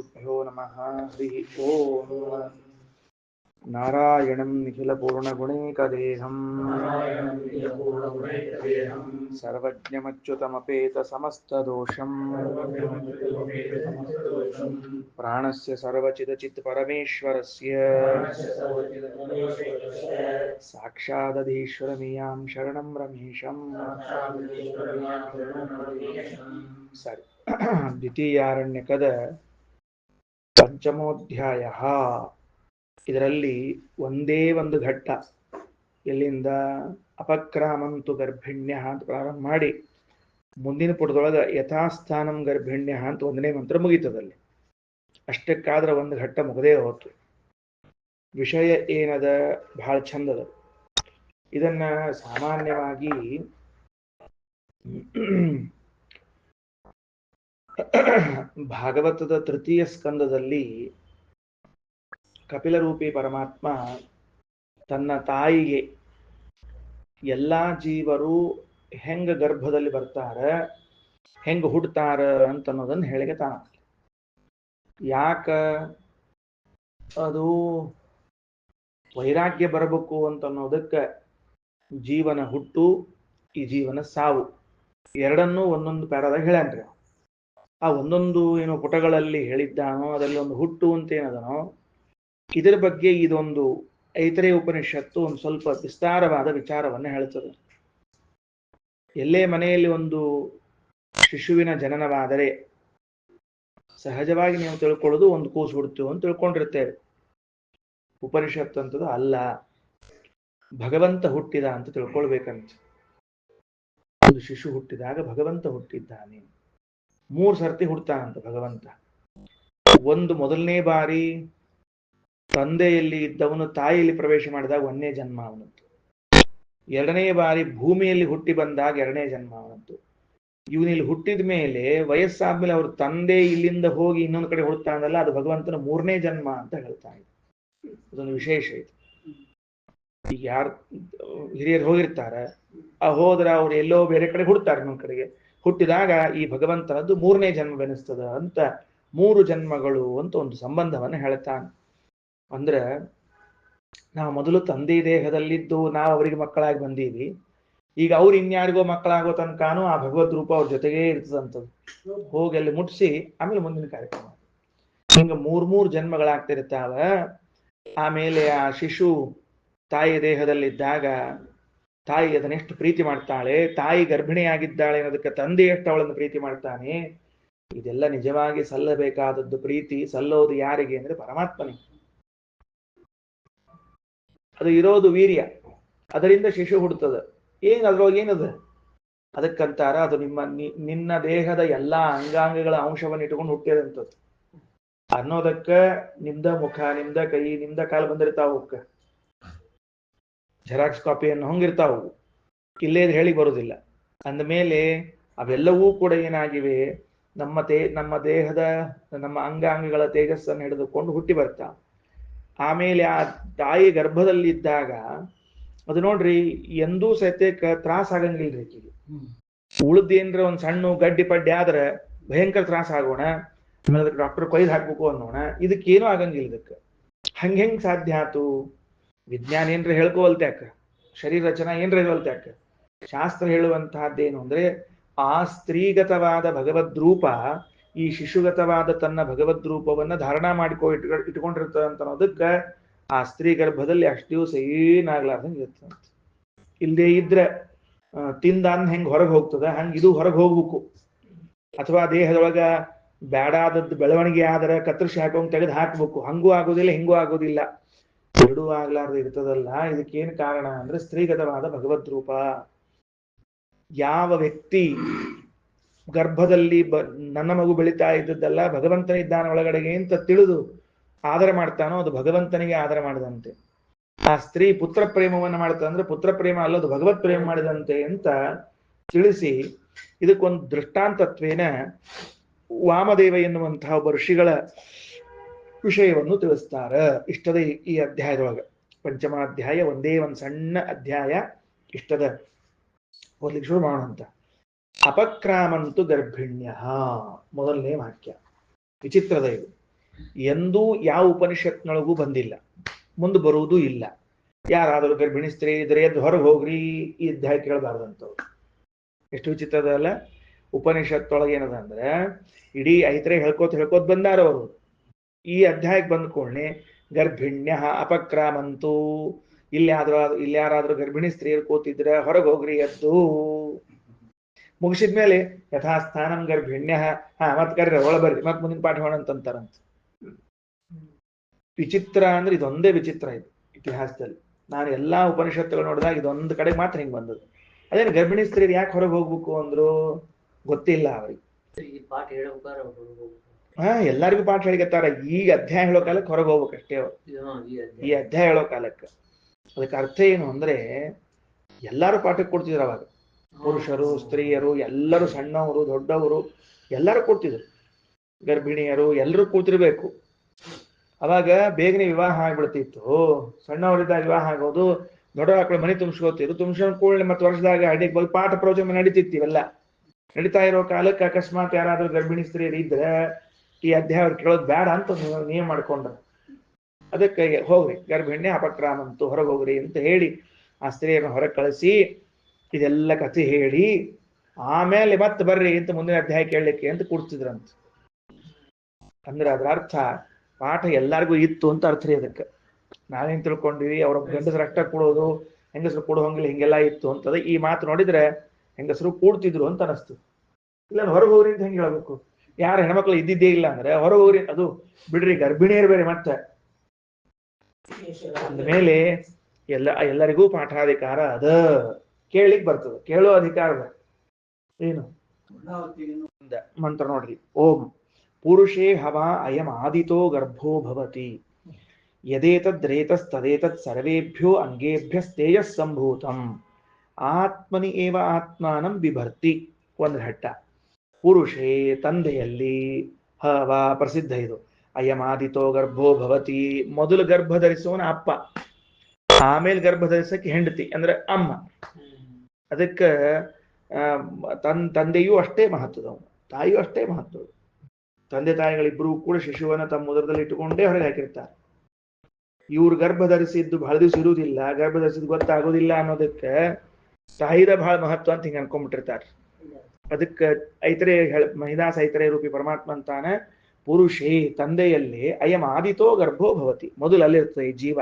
श्रीगुरुभ्यो नमः। हरिः ओम्। नारायणं निखिलपूर्णगुणैकदेहं सर्वज्ञमच्युतमपेतसमस्तदोषं प्राणस्य सर्वचिदचित्परमेश्वरस्य साक्षादधीश्वरमियां शरणं रमेशम्। ಸರಿ, ದ್ವಿತೀಯಾರಣ್ಯಕದ ಪಂಚಮೋಧ್ಯಾಯ. ಇದರಲ್ಲಿ ಒಂದೇ ಒಂದು ಘಟ್ಟ, ಎಲ್ಲಿಂದ ಅಪಕ್ರಾಮಂತು ಗರ್ಭಿಣ್ಯ ಅಂತ ಪ್ರಾರಂಭ ಮಾಡಿ ಮುಂದಿನ ಪುಟದೊಳಗೆ ಯಥಾಸ್ಥಾನಂ ಗರ್ಭಿಣ್ಯ ಅಂತ ಒಂದನೇ ಮಂತ್ರ ಮುಗೀತದಲ್ಲಿ. ಅಷ್ಟಕ್ಕಾದ್ರೆ ಒಂದು ಘಟ್ಟ ಮುಗದೇ ಹೋತು. ವಿಷಯ ಏನದ ಬಹಳ ಚಂದದ. ಇದನ್ನ ಸಾಮಾನ್ಯವಾಗಿ ಭಾಗವತದ ತೃತೀಯ ಸ್ಕಂದದಲ್ಲಿ ಕಪಿಲರೂಪಿ ಪರಮಾತ್ಮ ತನ್ನ ತಾಯಿಗೆ ಎಲ್ಲಾ ಜೀವರು ಹೆಂಗ ಗರ್ಭದಲ್ಲಿ ಬರ್ತಾರ, ಹೆಂಗ ಹುಡ್ತಾರ ಅಂತ ಅನ್ನೋದನ್ನ ಹೇಳಿಗೆ ತಾನ. ಯಾಕ ಅದು ವೈರಾಗ್ಯ ಬರಬೇಕು ಅಂತ ಅನ್ನೋದಕ್ಕೆ ಜೀವನ ಹುಟ್ಟು, ಈ ಜೀವನ ಸಾವು ಎರಡನ್ನೂ ಒಂದೊಂದು ಪ್ಯಾರಾದಾಗ ಹೇಳ್ಯಾನ್ರಿ. ಆ ಒಂದೊಂದು ಏನೋ ಪುಟಗಳಲ್ಲಿ ಹೇಳಿದ್ದಾನೋ ಅದರಲ್ಲಿ ಒಂದು ಹುಟ್ಟು ಅಂತ ಏನದನೋ, ಇದರ ಬಗ್ಗೆ ಇದೊಂದು ಐತರೇಯ ಉಪನಿಷತ್ತು ಒಂದು ಸ್ವಲ್ಪ ವಿಸ್ತಾರವಾದ ವಿಚಾರವನ್ನು ಹೇಳ್ತದೆ. ಎಲ್ಲೇ ಮನೆಯಲ್ಲಿ ಒಂದು ಶಿಶುವಿನ ಜನನವಾದರೆ ಸಹಜವಾಗಿ ನೀವು ತಿಳ್ಕೊಳ್ಳೋದು ಒಂದು ಕೂಸು ಹುಡ್ತು ಅಂತ ತಿಳ್ಕೊಂಡಿರ್ತೇವೆ. ಉಪನಿಷತ್ತು ಅಂತದ್ದು ಅಲ್ಲ, ಭಗವಂತ ಹುಟ್ಟಿದ ಅಂತ ತಿಳ್ಕೊಳ್ಬೇಕಂತ. ಒಂದು ಶಿಶು ಹುಟ್ಟಿದಾಗ ಭಗವಂತ ಹುಟ್ಟಿದ್ದಾನೆ. 3 ಸರ್ತಿ ಹುಡ್ತಾನಂತ ಭಗವಂತ. ಒಂದು ಮೊದಲನೇ ಬಾರಿ ತಂದೆಯಲ್ಲಿ ಇದ್ದವನು ತಾಯಿಯಲ್ಲಿ ಪ್ರವೇಶ ಮಾಡಿದಾಗ 1ನೇ ಜನ್ಮ ಅವನದ್ದು. 2ನೇ ಬಾರಿ ಭೂಮಿಯಲ್ಲಿ ಹುಟ್ಟಿ ಬಂದಾಗ 2ನೇ ಜನ್ಮ ಅವನದ್ದು. ಇವನಿಲ್ಲಿ ಹುಟ್ಟಿದ ಮೇಲೆ ವಯಸ್ಸಾದ್ಮೇಲೆ ಅವ್ರ ತಂದೆ ಇಲ್ಲಿಂದ ಹೋಗಿ ಇನ್ನೊಂದು ಕಡೆ ಹುಡ್ತಾನಲ್ಲ, ಅದು ಭಗವಂತನ 3ನೇ ಜನ್ಮ ಅಂತ ಹೇಳ್ತಾ ಇದೆ. ಅದೊಂದು ವಿಶೇಷ ಇದೆ. ಈಗ ಯಾರು ಹಿರಿಯರು ಹೋಗಿರ್ತಾರೆ, ಹೋದ್ರ ಅವ್ರು ಎಲ್ಲೋ ಬೇರೆ ಕಡೆ ಹುಡ್ತಾರೆ, ಇನ್ನೊಂದು ಕಡೆಗೆ ಹುಟ್ಟಿದಾಗ ಈ ಭಗವಂತನದ್ದು 3ನೇ ಜನ್ಮವೆನಿಸ್ತದ ಅಂತ 3 ಜನ್ಮಗಳು ಅಂತ ಒಂದು ಸಂಬಂಧವನ್ನು ಹೇಳ್ತಾನೆ. ಅಂದ್ರೆ ನಾವು ಮೊದಲು ತಂದೆ ದೇಹದಲ್ಲಿದ್ದು ನಾವು ಅವರಿಗೆ ಮಕ್ಕಳಾಗಿ ಬಂದೀವಿ. ಈಗ ಅವ್ರು ಇನ್ಯಾರಿಗೋ ಮಕ್ಕಳಾಗೋ ತನಕಾನು ಆ ಭಗವದ್ ರೂಪ ಅವ್ರ ಜೊತೆಗೇ ಇರ್ತದಂಥದ್ದು. ಹೋಗಿ ಅಲ್ಲಿ ಮುಟ್ಸಿ ಆಮೇಲೆ ಮುಂದಿನ ಕಾರ್ಯಕ್ರಮ. ಹಿಂಗ 3 ಜನ್ಮಗಳಾಗ್ತಿರ್ತಾವ. ಆಮೇಲೆ ಆ ಶಿಶು ತಾಯಿ ದೇಹದಲ್ಲಿದ್ದಾಗ ತಾಯಿ ಅದನ್ನೆಷ್ಟು ಪ್ರೀತಿ ಮಾಡ್ತಾಳೆ, ತಾಯಿ ಗರ್ಭಿಣಿಯಾಗಿದ್ದಾಳೆ ಅನ್ನೋದಕ್ಕೆ ತಂದೆ ಎಷ್ಟು ಅವಳನ್ನು ಪ್ರೀತಿ ಮಾಡ್ತಾನೆ. ಇದೆಲ್ಲ ನಿಜವಾಗಿ ಸಲ್ಲಬೇಕಾದದ್ದು ಪ್ರೀತಿ. ಸಲ್ಲೋದು ಯಾರಿಗೆ ಅಂದ್ರೆ ಪರಮಾತ್ಮನಿಗೆ. ಅದು ಇರೋದು ವೀರ್ಯ, ಅದರಿಂದ ಶಿಶು ಹುಡ್ತದ. ಅದ್ರೊಳಗೆ ಏನದ ಅದಕ್ಕಂತಾರ, ಅದು ನಿನ್ನ ದೇಹದ ಎಲ್ಲಾ ಅಂಗಾಂಗಗಳ ಅಂಶವನ್ನು ಇಟ್ಕೊಂಡು ಹುಟ್ಟಿದಂಥದ್ದು ಅನ್ನೋದಕ್ಕ ನಿಮ್ದ ಮುಖ, ನಿಮ್ದ ಕೈ, ನಿಮ್ದ ಕಾಲು ಬಂದಿರ್ತಾವ. ಜೆರಾಕ್ಸ್ ಕಾಪಿಯನ್ನು ಹೊಂಗಿರ್ತಾವು, ಇಲ್ಲೇ ಹೇಳಿ ಬರುವುದಿಲ್ಲ. ಅಂದಮೇಲೆ ಅವೆಲ್ಲವೂ ಕೂಡ ಏನಾಗಿವೆ, ನಮ್ಮ ದೇಹದ ನಮ್ಮ ಅಂಗಾಂಗಗಳ ತೇಜಸ್ಸನ್ನು ಹಿಡಿದುಕೊಂಡು ಹುಟ್ಟಿ ಬರ್ತಾವ. ಆಮೇಲೆ ಆ ತಾಯಿ ಗರ್ಭದಲ್ಲಿದ್ದಾಗ ಅದು ನೋಡ್ರಿ, ಎಂದೂ ಸತ್ಯಕ್ಕೆ ತ್ರಾಸ ಆಗಂಗಿಲ್ರಿ. ಉಳಿದೇನ್ರ ಒಂದ್ ಸಣ್ಣ ಗಡ್ಡಿ ಪಡ್ಡಿ ಆದ್ರೆ ಭಯಂಕರ ತ್ರಾಸ ಆಗೋಣ, ಆಮೇಲೆ ಅದಕ್ಕೆ ಡಾಕ್ಟರ್ ಕೊಯ್ದು ಹಾಕ್ಬೇಕು ಅನ್ನೋಣ. ಇದಕ್ಕೇನು ಆಗಂಗಿಲ್ಲ. ಇದಕ್ಕೆ ಹೆಂಗ್ ಸಾಧ್ಯ ಆತು? ವಿಜ್ಞಾನ ಏನ್ರ ಹೇಳ್ಕೋವಲ್ತ್ಯಾಕ, ಶರೀರ ರಚನಾ ಏನ್ರ ಹೇಳ್ವಲ್ತ್ಯಾಕ. ಶಾಸ್ತ್ರ ಹೇಳುವಂತಹದ್ದೇನು ಅಂದ್ರೆ, ಆ ಸ್ತ್ರೀಗತವಾದ ಭಗವದ್ರೂಪ ಈ ಶಿಶುಗತವಾದ ತನ್ನ ಭಗವದ್ರೂಪವನ್ನ ಧಾರಣಾ ಇಟ್ಕೊಂಡಿರ್ತದ ಅಂತ ಅನ್ನೋದಕ್ಕ ಆ ಸ್ತ್ರೀ ಗರ್ಭದಲ್ಲಿ ಅಷ್ಟು ದಿವಸ ಏನಾಗ್ಲಾರ್ದಂಗೆ ಇರ್ತದಂತ. ಇಲ್ಲದೆ ಇದ್ರೆ ತಿಂದಾನ್ ಹೆಂಗ್ ಹೊರಗೆ ಹೋಗ್ತದ ಹಂಗ ಇದು ಹೊರಗೆ ಹೋಗ್ಬೇಕು. ಅಥವಾ ದೇಹದೊಳಗ ಬ್ಯಾಡಾದದ್ದು ಬೆಳವಣಿಗೆ ಆದ್ರೆ ಕತ್ತರಿಸಿ ಹಾಕೊಂಡ್ ತೆಗೆದು ಹಾಕ್ಬೇಕು. ಹಂಗೂ ಆಗೋದಿಲ್ಲ, ಹಿಂಗೂ ಆಗೋದಿಲ್ಲ, ಎರಡೂ ಆಗ್ಲಾರ್ದು ಇರ್ತದಲ್ಲ. ಇದಕ್ಕೇನು ಕಾರಣ ಅಂದ್ರೆ ಸ್ತ್ರೀಗತವಾದ ಭಗವದ್ರೂಪ. ಯಾವ ವ್ಯಕ್ತಿ ಗರ್ಭದಲ್ಲಿ ನನ್ನ ಮಗು ಬೆಳೀತಾ ಇದ್ದದ್ದಲ್ಲ, ಭಗವಂತನಿದ್ದಾನ ಒಳಗಡೆಗೆ ಅಂತ ತಿಳಿದು ಆದರ ಮಾಡ್ತಾನೋ ಅದು ಭಗವಂತನಿಗೆ ಆದರ ಮಾಡಿದಂತೆ. ಆ ಸ್ತ್ರೀ ಪುತ್ರ ಪ್ರೇಮವನ್ನು ಮಾಡ್ತಾ ಅಂದ್ರೆ ಪುತ್ರ ಪ್ರೇಮ ಅಲ್ಲದು ಭಗವತ್ ಪ್ರೇಮ ಮಾಡಿದಂತೆ ಅಂತ ತಿಳಿಸಿ, ಇದಕ್ಕೊಂದು ದೃಷ್ಟಾಂತತ್ವೇನ ವಾಮದೇವ ಎನ್ನುವಂತಹ ಒಬ್ಬ ಋಷಿಗಳ ವಿಷಯವನ್ನು ತಿಳಿಸ್ತಾರ. ಇಷ್ಟದ ಈ ಅಧ್ಯಾಯದೊಳಗೆ ಪಂಚಮಾಧ್ಯಾಯ ಒಂದೇ ಒಂದು ಸಣ್ಣ ಅಧ್ಯಾಯ ಇಷ್ಟದ ಓದ್ಲಿಕ್ಕೆ ಶುರು ಮಾಡೋಣ ಅಂತ. ಅಪಕ್ರಾಮಂತು ಗರ್ಭಿಣ್ಯ, ಮೊದಲನೇ ವಾಕ್ಯ. ವಿಚಿತ್ರದ ಇದು. ಎಂದೂ ಯಾವ ಉಪನಿಷತ್ನೊಳಗೂ ಬಂದಿಲ್ಲ, ಮುಂದೆ ಬರುವುದೂ ಇಲ್ಲ. ಯಾರಾದರೂ ಗರ್ಭಿಣಿ ಸ್ತ್ರೀ ಇದ್ರೆ ಎದ್ದು ಹೊರಗೆ ಹೋಗ್ರಿ ಈ ಅಧ್ಯಾಯ ಕೇಳಬಾರ್ದಂತವ್ರು. ಎಷ್ಟು ವಿಚಿತ್ರದ ಅಲ್ಲ. ಉಪನಿಷತ್ತೊಳಗೆ ಏನದ ಅಂದ್ರೆ ಇಡೀ ಐತರೆ ಹೇಳ್ಕೋತ ಬಂದಾರ ಅವರು. ಈ ಅಧ್ಯಾಯಕ್ಕೆ ಬಂದ ಕೂಡಲೇ ಗರ್ಭಿಣ್ಯ ಅಪಕ್ರಾಮಂತು, ಇಲ್ಲಿ ಯಾರಾದ್ರೂ ಗರ್ಭಿಣಿ ಸ್ತ್ರೀಯರು ಕೂತಿದ್ರೆ ಹೊರಗೆ ಹೋಗ್ರಿ ಎದ್ದು. ಮುಗಿಸಿದ್ಮೇಲೆ ಯಥಾಸ್ಥಾನಂ ಗರ್ಭಿಣ್ಯ, ಮತ್ ಕರ್ರಿ ಒಳ ಬರ್ರಿ, ಮತ್ ಮುಂದಿನ ಪಾಠ ಮಾಡಂತಾರಂತ. ವಿಚಿತ್ರ ಅಂದ್ರೆ ಇದೊಂದೇ ವಿಚಿತ್ರ ಇದು ಇತಿಹಾಸದಲ್ಲಿ. ನಾನು ಎಲ್ಲಾ ಉಪನಿಷತ್ತುಗಳು ನೋಡಿದಾಗ ಇದೊಂದು ಕಡೆ ಮಾತ್ರ ಹಿಂಗ್ ಬಂದದ್ದು. ಅದೇನು ಗರ್ಭಿಣಿ ಸ್ತ್ರೀಯರು ಯಾಕೆ ಹೊರಗೆ ಹೋಗ್ಬೇಕು ಅಂದ್ರು ಗೊತ್ತಿಲ್ಲ ಅವ್ರಿಗೆ. ಎಲ್ಲರಿಗೂ ಪಾಠ ಹೇಳಿಕತ್ತಾರ. ಈಗ ಅಧ್ಯಾಯ ಹೇಳೋ ಕಾಲಕ್ಕೆ ಹೊರಗೆ ಹೋಗ್ಬೇಕಷ್ಟೇ ಅವ್ರು. ಈ ಅಧ್ಯಾಯ ಹೇಳೋ ಕಾಲಕ್ಕೆ ಅದಕ್ಕೆ ಅರ್ಥ ಏನು ಅಂದ್ರೆ ಎಲ್ಲಾರು ಪಾಠಕ್ಕೆ ಕೊಡ್ತಿದ್ರು ಅವಾಗ. ಪುರುಷರು ಸ್ತ್ರೀಯರು ಎಲ್ಲರೂ, ಸಣ್ಣವರು ದೊಡ್ಡವರು ಎಲ್ಲರೂ ಕೊಡ್ತಿದ್ರು. ಗರ್ಭಿಣಿಯರು ಎಲ್ಲರೂ ಕೂತಿರ್ಬೇಕು. ಅವಾಗ ಬೇಗನೆ ವಿವಾಹ ಆಗ್ಬಿಡ್ತಿತ್ತು. ಸಣ್ಣವರಿದ್ದಾಗ ವಿವಾಹ ಆಗೋದು, ದೊಡ್ಡ ಮಕ್ಕಳು ಮನೆ ತುಂಬಿಸ್ಕೋತಿದ್ರು. ತುಂಬಿಸ್ಕೊಂಡು ಕೂಡಲೇ ಮತ್ತೆ ವರ್ಷದಾಗ ಅಡಿಗೆ ಬಂದು ಪಾಠ ಪ್ರವಚನ ನಡೀತಿರ್ತೀವೆಲ್ಲ. ನಡೀತಾ ಇರೋ ಕಾಲಕ್ಕೆ ಅಕಸ್ಮಾತ್ ಯಾರಾದ್ರೂ ಗರ್ಭಿಣಿ ಸ್ತ್ರೀಯರು ಇದ್ರೆ ಈ ಅಧ್ಯಾಯ ಅವ್ರು ಕೇಳೋದು ಬೇಡ ಅಂತ ನಿಯಮ ಮಾಡ್ಕೊಂಡ್ರು. ಅದಕ್ಕೆ ಹೋಗ್ರಿ ಗರ್ಭಿಣ್ಯ ಅಪಕ್ರಾಮಂತು, ಹೊರಗೆ ಹೋಗ್ರಿ ಅಂತ ಹೇಳಿ ಆ ಸ್ತ್ರೀಯರನ್ನ ಹೊರಗೆ ಕಳಿಸಿ ಇದೆಲ್ಲ ಕಥೆ ಹೇಳಿ ಆಮೇಲೆ ಮತ್ತೆ ಬರ್ರಿ ಅಂತ ಮುಂದಿನ ಅಧ್ಯಾಯ ಕೇಳಲಿಕ್ಕೆ ಅಂತ ಕೂಡ್ತಿದ್ರಂತ. ಅಂದ್ರೆ ಅದ್ರ ಅರ್ಥ ಪಾಠ ಎಲ್ಲಾರ್ಗೂ ಇತ್ತು ಅಂತ ಅರ್ಥ ರೀ. ಅದಕ್ಕೆ ನಾವೇನ್ ತಿಳ್ಕೊಂಡಿವಿ ಅವ್ರ ಗಂಡಸರು ಅಷ್ಟ ಕೂಡೋದು, ಹೆಂಗಸರು ಕೂಡೋ ಹಂಗಿಲ್ಲ, ಹಿಂಗೆಲ್ಲ ಇತ್ತು ಅಂತದ. ಈ ಮಾತು ನೋಡಿದ್ರೆ ಹೆಂಗಸರು ಕೂಡ್ತಿದ್ರು ಅಂತ ಅನಿಸ್ತು. ಇಲ್ಲ ಹೊರಗೆ ಹೋಗ್ರಿ ಅಂತ ಹೆಂಗೆ ಹೇಳ್ಬೇಕು? ಯಾರು ಹೆಣ್ಮಕ್ಳು ಇದ್ದಿದ್ದೇ ಇಲ್ಲ ಅಂದ್ರೆ ಹೊರಗೆ ಹೋಗ್ರಿ, ಅದು ಬಿಡ್ರಿ ಗರ್ಭಿಣಿಯರು ಬೇರೆ ಮತ್ತೆ. ಅಂದ್ಮೇಲೆ ಎಲ್ಲರಿಗೂ ಪಾಠಾಧಿಕಾರ ಅದ, ಕೇಳಿಕ್ ಬರ್ತದೆ, ಕೇಳೋ ಅಧಿಕಾರ ಏನು ಮಂತ್ರ ನೋಡ್ರಿ. ಓಂ ಪುರುಷೇ ಹವಾ ಅಯಂ ಆದಿತೋ ಗರ್ಭೋ ಭವತಿ ಯದೇತದ್ರೇತಸ್ತದೇತತ್ ಸರ್ವೇಭ್ಯೋ ಅಂಗೇಭ್ಯಸ್ತೇಜಸ್ ಸಂಭೂತಂ ಆತ್ಮನಿ ಏವ ಆತ್ಮಾನಂ ಬಿಭರ್ತಿ. ಒಂದು ಘಟ್ಟ. ಪುರುಷೇ ತಂದೆಯಲ್ಲಿ, ಹವ ಪ್ರಸಿದ್ಧ ಇದು. ಅಯಂ ಆದಿತೋ ಗರ್ಭೋ ಭವತಿ, ಮೊದಲು ಗರ್ಭ ಧರಿಸುವನ ಅಪ್ಪ, ಆಮೇಲೆ ಗರ್ಭ ಧರಿಸಕ್ಕೆ ಹೆಂಡತಿ ಅಂದ್ರೆ ಅಮ್ಮ. ಅದಕ್ಕೆ ತಂದೆಯೂ ಅಷ್ಟೇ ಮಹತ್ವದವನು, ತಾಯಿಯೂ ಅಷ್ಟೇ ಮಹತ್ವದ. ತಂದೆ ತಾಯಿಗಳಿಬ್ರು ಕೂಡ ಶಿಶುವನ್ನ ತಮ್ಮ ಉದರದಲ್ಲಿ ಇಟ್ಟುಕೊಂಡೇ ಹೊರಗೆ ಹಾಕಿರ್ತಾರೆ. ಇವ್ರು ಗರ್ಭ ಧರಿಸಿದ್ದು ಬಹಳ ದಿವಸ ಇರುವುದಿಲ್ಲ, ಗರ್ಭ ಧರಿಸಿದ್ದು ಗೊತ್ತಾಗೋದಿಲ್ಲ ಅನ್ನೋದಕ್ಕೆ ತಾಯಿದ ಬಹಳ ಮಹತ್ವ ಅಂತ ಹಿಂಗೆ ಅನ್ಕೊಂಡ್ಬಿಟ್ಟಿರ್ತಾರೆ. ಅದಕ್ಕೆ ಐತರೆ ಮಹಿದಾಸ ಐತರೆ ರೂಪಿ ಪರಮಾತ್ಮ ಅಂತಾನೆ ಪುರುಷೇ ತಂದೆಯಲ್ಲಿ ಅಯಂ ಆದಿತೋ ಗರ್ಭೋ ಭವತಿ, ಮೊದಲು ಅಲ್ಲಿರ್ತದೆ ಜೀವ.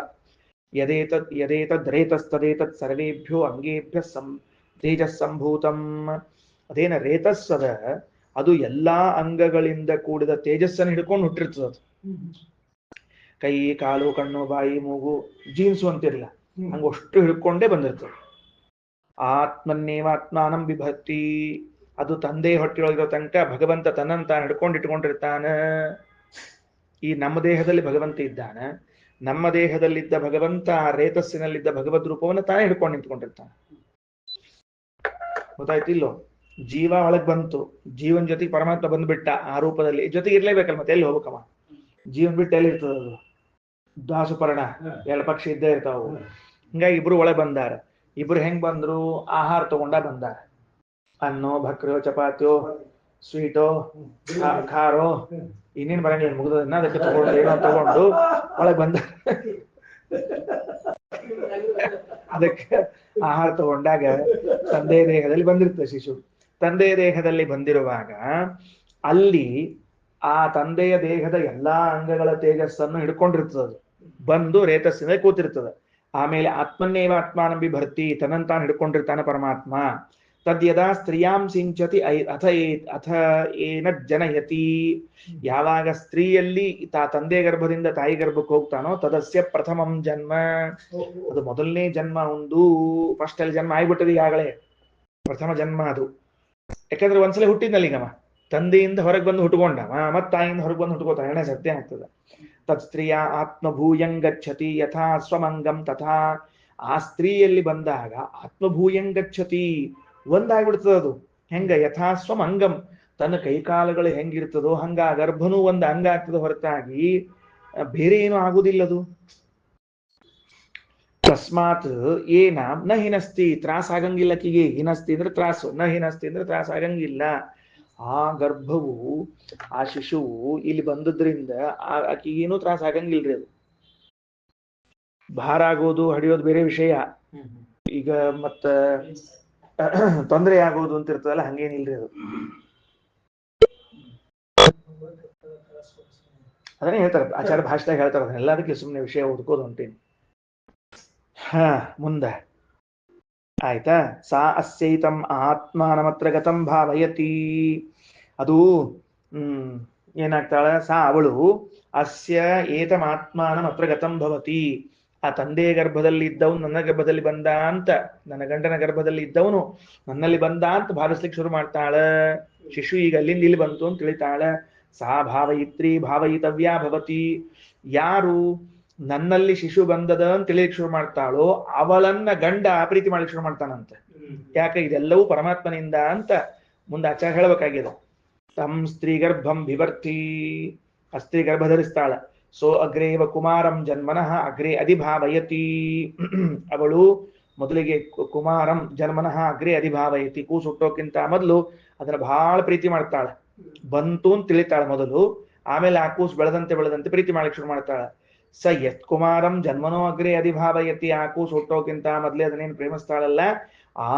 ಯದೇತದ್ ಸರ್ವೇಭ್ಯೋ ಅಂಗೇಭ್ಯ ತೇಜಸ್ ಸಂಭೂತಂ. ಅದೇನ ರೇತಸ್ಸದ ಅದು ಎಲ್ಲಾ ಅಂಗಗಳಿಂದ ಕೂಡಿದ ತೇಜಸ್ಸನ್ನು ಹಿಡ್ಕೊಂಡು ಹುಟ್ಟಿರ್ತದ. ಅದು ಕೈ ಕಾಲು ಕಣ್ಣು ಬಾಯಿ ಮೂಗು ಜೀನ್ಸು ಅಂತಿರಲಿಲ್ಲ, ಹಂಗಷ್ಟು ಹಿಡ್ಕೊಂಡೇ ಬಂದಿರ್ತದೆ. ಆತ್ಮನ್ನೇವ ಆತ್ಮಾನಂ ಬಿಭರ್ತಿ, ಅದು ತಂದೆ ಹೊಟ್ಟೆಯೊಳಗಿರೋ ತನಕ ಭಗವಂತ ತನ್ನಂತ ಹಿಡ್ಕೊಂಡಿಟ್ಕೊಂಡಿರ್ತಾನ. ಈ ನಮ್ಮ ದೇಹದಲ್ಲಿ ಭಗವಂತ ಇದ್ದಾನ, ನಮ್ಮ ದೇಹದಲ್ಲಿದ್ದ ಭಗವಂತ ಆ ರೇತಸ್ಸಿನಲ್ಲಿದ್ದ ಭಗವದ್ ರೂಪವನ್ನು ತಾನೇ ಹಿಡ್ಕೊಂಡು ನಿಂತ್ಕೊಂಡಿರ್ತಾನೆ. ಗೊತ್ತಾಯ್ತಿಲ್ಲೋ? ಜೀವ ಒಳಗ್ ಬಂತು, ಜೀವನ್ ಜೊತೆಗೆ ಪರಮಾತ್ಮ ಬಂದ್ಬಿಟ್ಟ ಆ ರೂಪದಲ್ಲಿ, ಜೊತೆಗೆ ಇರ್ಲೇಬೇಕಲ್ಲ, ಮತ್ತೆ ಎಲ್ಲಿ ಹೋಗ್ಬೇಕಮ್ಮ? ಜೀವನ್ ಬಿಟ್ಟು ಎಲ್ಲಿ ಇರ್ತದ ಅದು? ದಾಸುಪರ್ಣ ಎಲ್ಲ ಪಕ್ಷಿ ಇದ್ದೇ ಇರ್ತಾವು. ಹಿಂಗಾಗಿ ಇಬ್ರು ಒಳಗೆ ಬಂದಾರ. ಇಬ್ರು ಹೆಂಗ್ ಬಂದ್ರು? ಆಹಾರ ತಗೊಂಡ ಬಂದಾರ. ಅನ್ನೋ ಭಕ್ರೋ ಚಪಾತಿಯೋ ಸ್ವೀಟೋ ಖಾರೋ ಇನ್ನೇನ್ ಬರಂಗಿಲ್ಲ, ಮುಗಿದನ್ನ ಅದಕ್ಕೆ ತಗೊಂಡು ಏನೋ ತಗೊಂಡು ಒಳಗೆ ಬಂದ. ಅದಕ್ಕೆ ಆಹಾರ ತಗೊಂಡಾಗ ತಂದೆಯ ದೇಹದಲ್ಲಿ ಬಂದಿರ್ತದೆ ಶಿಶು. ತಂದೆಯ ದೇಹದಲ್ಲಿ ಬಂದಿರುವಾಗ ಅಲ್ಲಿ ಆ ತಂದೆಯ ದೇಹದ ಎಲ್ಲಾ ಅಂಗಗಳ ತೇಜಸ್ಸನ್ನು ಹಿಡ್ಕೊಂಡಿರ್ತದೆ. ಬಂದು ರೇತಸ್ಸಿನ ಕೂತಿರ್ತದೆ. ಆಮೇಲೆ ಆತ್ಮನ್ನೇವ ಆತ್ಮಾನಂ ಬಿಭರ್ತಿ, ತನ್ನಂತಾನು ಹಿಡ್ಕೊಂಡಿರ್ತಾನೆ ಪರಮಾತ್ಮ. ತದ್ಯದಾ ಸ್ತ್ರೀಯಾಂ ಸಿಂಚತಿ ಅಥ ಏನ ಜನಯತಿ, ಯಾವಾಗ ಸ್ತ್ರೀಯಲ್ಲಿ ತಂದೆ ಗರ್ಭದಿಂದ ತಾಯಿ ಗರ್ಭಕ್ಕೆ ಹೋಗ್ತಾನೋ ತದಸ್ಯ ಪ್ರಥಮಂ ಜನ್ಮ, ಅದು ಮೊದಲನೇ ಜನ್ಮ. ಒಂದು ಫಸ್ಟ್ ಅಲ್ಲಿ ಜನ್ಮ ಆಗ್ಬಿಟ್ಟದ ಈಗಾಗಲೇ, ಪ್ರಥಮ ಜನ್ಮ ಅದು. ಯಾಕಂದ್ರೆ ಒಂದ್ಸಲ ಹುಟ್ಟಿದ್ನಲ್ಲಿಗಮ್ಮ, ತಂದೆಯಿಂದ ಹೊರಗೆ ಬಂದು ಹುಟ್ಕೊಂಡ, ಮತ್ ತಾಯಿಯಿಂದ ಹೊರಗೆ ಬಂದು ಹುಟ್ಕೋತ, ಎರಡನೇ ಸತ್ಯ ಆಗ್ತದ. ತತ್ ಸ್ತ್ರೀಯ ಆತ್ಮಭೂಯಂಗಚ್ಚತಿ ಯಥಾ ಸ್ವಮಂಗಂ ತಥಾ, ಆ ಸ್ತ್ರೀಯಲ್ಲಿ ಬಂದಾಗ ಆತ್ಮಭೂಯಂಗಚ್ಚತಿ ಒಂದಾಗ್ಬಿಡ್ತದ. ಅದು ಹೆಂಗ? ಯಥಾಸ್ವಂ ಅಂಗಂ, ತನ್ನ ಕೈಕಾಲುಗಳು ಹೆಂಗಿರ್ತದೋ ಹಂಗ ಆ ಗರ್ಭನೂ ಒಂದು ಅಂಗ ಆಗ್ತದ, ಹೊರತಾಗಿ ಬೇರೆ ಏನು ಆಗುದಿಲ್ಲದು. ತಸ್ಮಾತ್ ಏನ ನ ಹಿನಸ್ತಿ, ತ್ರಾಸ ಆಗಂಗಿಲ್ಲ ಆಕಿಗೆ. ಹಿನಸ್ತಿ ಅಂದ್ರೆ ತ್ರಾಸು, ನ ಹಿನಸ್ತಿ ಅಂದ್ರೆ ತ್ರಾಸ ಆಗಂಗಿಲ್ಲ. ಆ ಗರ್ಭವು ಆ ಶಿಶುವು ಇಲ್ಲಿ ಬಂದದ್ರಿಂದ ಆಕೆಗೆ ಏನೂ ತ್ರಾಸ ಆಗಂಗಿಲ್ರಿ. ಅದು ಭಾರ ಆಗೋದು ಹಡಿಯೋದು ಬೇರೆ ವಿಷಯ. ಈಗ ಮತ್ತ ತೊಂದರೆ ಆಗೋದು ಅಂತ ಇರ್ತದಲ್ಲ, ಹಂಗೇನಿಲ್ರಿ. ಅದು ಅದನ್ನೇ ಹೇಳ್ತಾರೆ ಆಚಾರ್ಯ ಭಾಷೆದಾಗ ಹೇಳ್ತಾರೆ. ಎಲ್ಲದಕ್ಕೆ ಸುಮ್ಮನೆ ವಿಷಯ ಓದ್ಕೋದು ಹೊಂಟೇನಿ. ಮುಂದ ಆಯ್ತಾ. ಸಾ ಅಸ್ಯೈತಂ ಆತ್ಮಾನಮತ್ರ ಗತಂ ಭಾವಯತಿ. ಅದು ಏನಾಗ್ತಾಳ, ಸಾ ಅವಳು ಅಸ್ಯ ಏತಂ ಆತ್ಮಾನಂ ಅತ್ರ ಗತಂ ಭವತಿ. ಆ ತಂದೆಯ ಗರ್ಭದಲ್ಲಿ ಇದ್ದವನು ನನ್ನ ಗರ್ಭದಲ್ಲಿ ಬಂದ ಅಂತ, ನನ್ನ ಗಂಡನ ಗರ್ಭದಲ್ಲಿ ಇದ್ದವನು ನನ್ನಲ್ಲಿ ಬಂದ ಅಂತ ಭಾವಿಸ್ಲಿಕ್ಕೆ ಶುರು ಮಾಡ್ತಾಳ. ಶಿಶು ಈಗ ಅಲ್ಲಿಂದ ಇಲ್ಲಿ ಬಂತು ಅಂತ ತಿಳಿತಾಳ. ಸಾ ಭಾವಯಿತ್ರಿ ಭಾವಯಿತವ್ಯಾ ಭವತಿ. ಯಾರು ನನ್ನಲ್ಲಿ ಶಿಶು ಬಂದದ ಅಂತ ತಿಳಿಯಕ್ಕೆ ಶುರು ಮಾಡ್ತಾಳೋ ಅವಳನ್ನ ಗಂಡ ಪ್ರೀತಿ ಮಾಡ್ಲಿಕ್ಕೆ ಶುರು ಮಾಡ್ತಾನಂತೆ. ಯಾಕೆ? ಇದೆಲ್ಲವೂ ಪರಮಾತ್ಮನಿಂದ ಅಂತ ಮುಂದೆ ಆಚಾರ್ಯ ಹೇಳಬೇಕಾಗಿದೆ. ತಂ ಸ್ತ್ರೀ ಗರ್ಭಂ ಬಿಭರ್ತಿ. ಆ ಸ್ತ್ರೀ ಗರ್ಭ ಧರಿಸ್ತಾಳ. ಸೋ ಅಗ್ರೇವ ಕುಮಾರಂ ಜನ್ಮನಃ ಅಗ್ರೇ ಅಧಿಭಾವಯತಿ. ಅವಳು ಮೊದಲಿಗೆ ಕುಮಾರಂ ಜನ್ಮನಃ ಅಗ್ರೇ ಅಧಿಭಾವಯತಿ. ಕೂಸು ಹುಟ್ಟೋಕ್ಕಿಂತ ಮೊದಲು ಅದನ್ನ ಬಹಳ ಪ್ರೀತಿ ಮಾಡ್ತಾಳ. ಬಂತು ಅಂತ ತಿಳಿತಾಳ ಮೊದಲು, ಆಮೇಲೆ ಆ ಕೂಸು ಬೆಳೆದಂತೆ ಬೆಳೆದಂತೆ ಪ್ರೀತಿ ಮಾಡ್ಲಿಕ್ಕೆ ಶುರು ಮಾಡ್ತಾಳ. ಸ ಯತ್ ಕುಮಾರಂ ಜನ್ಮನೋ ಅಗ್ರೇ ಅಧಿಭಾವಯತಿ. ಆ ಕೂಸು ಹುಟ್ಟೋಕ್ಕಿಂತ ಮೊದಲೇ ಅದನ್ನೇನು ಪ್ರೇಮಿಸ್ತಾಳಲ್ಲ,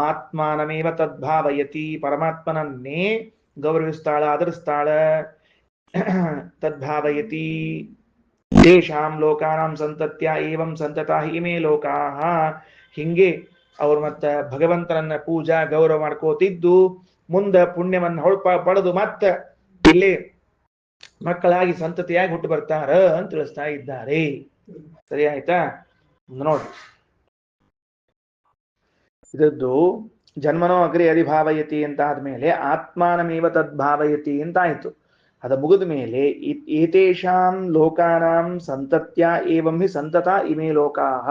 ಆತ್ಮಾನಮೇವ ತದ್ಭಾವಯತಿ. ಪರಮಾತ್ಮನನ್ನೇ ಗೌರವಿಸ್ತಾಳ, ಆದರಿಸ್ತಾಳ. ತದ್ಭಾವಯತಿ. ತೇಷಾಂ ಲೋಕಾನಾಂ ಸಂತತ್ಯ ಏವಂ ಸಂತತಾ ಇಮೇ ಲೋಕಾಃ. ಹಿಂಗೆ ಅವ್ರು ಮತ್ತ ಭಗವಂತನನ್ನ ಪೂಜಾ ಗೌರವ ಮಾಡ್ಕೋತಿದ್ದು ಮುಂದ ಪುಣ್ಯವನ್ನ ಪಡೆದು ಮತ್ತ ಇಲ್ಲಿ ಮಕ್ಕಳಾಗಿ ಸಂತತಿಯಾಗಿ ಹುಟ್ಟು ಬರ್ತಾರ ಅಂತ ತಿಳಿಸ್ತಾ ಇದ್ದಾರೆ. ಸರಿ ಆಯ್ತಾ? ನೋಡಿ, ಇದದ್ದು ಜನ್ಮನೋ ಅಗ್ರೇ ಅಧಿಭಾವಯತಿ ಅಂತ ಆದ್ಮೇಲೆ ಆತ್ಮಾನಮೇವ ತದ್ಭಾವಯತಿ ಅಂತ ಆಯ್ತು. ಅದ ಮುಗಿದ ಮೇಲೆ ಏತೇಷಾಂ ಲೋಕಾನಾಂ ಸಂತತ್ಯ ಏವಂ ಹಿ ಸಂತತ ಇಮೇ ಲೋಕಾಹ.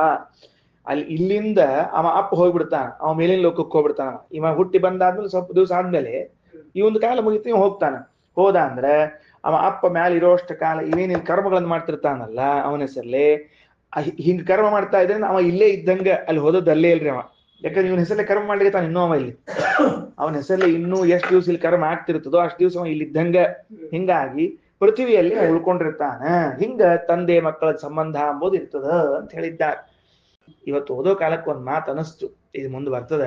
ಅಲ್ಲಿ ಇಲ್ಲಿಂದ ಅವ ಅಪ್ಪ ಹೋಗ್ಬಿಡ್ತಾನ, ಅವ ಮೇಲಿನ ಲೋಕಕ್ಕೆ ಹೋಗ್ಬಿಡ್ತಾನ. ಇವ ಹುಟ್ಟಿ ಬಂದಾದ್ಮೇಲೆ ಸ್ವಲ್ಪ ದಿವಸ ಆದ್ಮೇಲೆ ಈ ಒಂದು ಕಾಲ ಮುಗಿತು, ಇವ ಹೋಗ್ತಾನ. ಹೋದ ಅಂದ್ರೆ ಅವ ಅಪ್ಪ ಮ್ಯಾಲ ಇರೋಷ್ಟು ಕಾಲ ಇವೇನಿಲ್ ಕರ್ಮಗಳನ್ನ ಮಾಡ್ತಿರ್ತಾನಲ್ಲ ಅವನ ಹೆಸರಲ್ಲಿ ಹಿಂಗ್ ಕರ್ಮ ಮಾಡ್ತಾ ಇದ್ರೆ ಅವ ಇಲ್ಲೇ ಇದ್ದಂಗ ಅಲ್ಲಿ ಹೋದದ್ದು ಅಲ್ಲೇ ಇಲ್ರಿ ಅವ. ಯಾಕಂದ್ರೆ ಇವನ ಹೆಸರಲ್ಲೇ ಕರ್ಮ ಮಾಡ್ಲಿಕ್ಕೆ ತಾನು ಇನ್ನೂ ಅವ ಇಲ್ಲಿ, ಅವನ ಹೆಸರಲ್ಲಿ ಇನ್ನೂ ಎಷ್ಟು ದಿವಸ ಇಲ್ಲಿ ಕರ್ಮ ಆಗ್ತಿರ್ತದೋ ಅಷ್ಟು ದಿವಸ ಅವ ಇಲ್ಲಿ ಇದ್ದಂಗ. ಹಿಂಗಾಗಿ ಪೃಥ್ವಿಯಲ್ಲಿ ಉಳ್ಕೊಂಡಿರ್ತಾನ. ಹಿಂಗ ತಂದೆ ಮಕ್ಕಳ ಸಂಬಂಧ ಅಂಬೋದು ಇರ್ತದ ಅಂತ ಹೇಳಿದ್ದಾರೆ. ಇವತ್ತು ಓದೋ ಕಾಲಕ್ಕೆ ಒಂದ್ ಮಾತು ಅನಿಸ್ತು, ಇದು ಮುಂದೆ ಬರ್ತದ.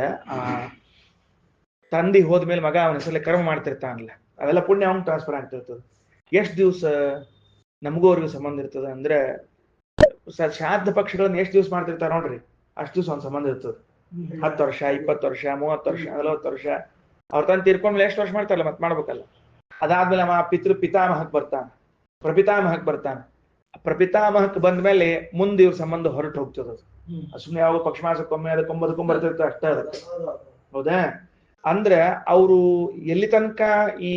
ತಂದೆ ಹೋದ್ಮೇಲೆ ಮಗ ಅವನ ಹೆಸರಲ್ಲಿ ಕರ್ಮ ಮಾಡ್ತಿರ್ತಾನಲ್ಲ, ಅವೆಲ್ಲ ಪುಣ್ಯ ಅವ್ನು ಟ್ರಾನ್ಸ್ಫರ್ ಆಗ್ತಿರ್ತದ. ಎಷ್ಟು ದಿವಸ ನಮಗೂ ಅವ್ರಿಗೂ ಸಂಬಂಧ ಇರ್ತದ ಅಂದ್ರೆ, ಶ್ರಾದ್ದ ಪಕ್ಷಗಳನ್ನ ಎಷ್ಟು ದಿವಸ ಮಾಡ್ತಿರ್ತಾರ ನೋಡ್ರಿ, ಅಷ್ಟು ದಿವಸ ಒಂದ್ ಸಂಬಂಧ ಇರ್ತದ. 10 ವರ್ಷ 20 ವರ್ಷ 30 ವರ್ಷ 40 ವರ್ಷ. ಅವ್ರ ತಂದು ತೀರ್ಕೊಂಡ್ಮೇಲೆ ಎಷ್ಟು ವರ್ಷ ಮಾಡ್ತಾರಲ್ಲ, ಮತ್ ಮಾಡ್ಬೇಕಲ್ಲ. ಅದಾದ್ಮೇಲೆ ಅವ ಪಿತಾಮಹಕ್ ಬರ್ತಾನ, ಪ್ರಪಿತಾಮಹಕ್ ಬರ್ತಾನ. ಪ್ರಪಿತಾಮಹಕ್ ಬಂದ್ಮೇಲೆ ಮುಂದೆ ಇವ್ರ ಸಂಬಂಧ ಹೊರಟು ಹೋಗ್ತದ. ಸುಮ್ಮನೆ ಯಾವ ಪಕ್ಷಮಾಸಕ್ಕೊಮ್ಮೆ ಅದಕ್ಕೊಂಬದಕ್ಕೊಂಬ ಬರ್ತಿರ್ತ ಅಷ್ಟೇ ಅದಕ್ಕೆ. ಹೌದಾ? ಅಂದ್ರೆ ಅವರು ಎಲ್ಲಿ ತನಕ ಈ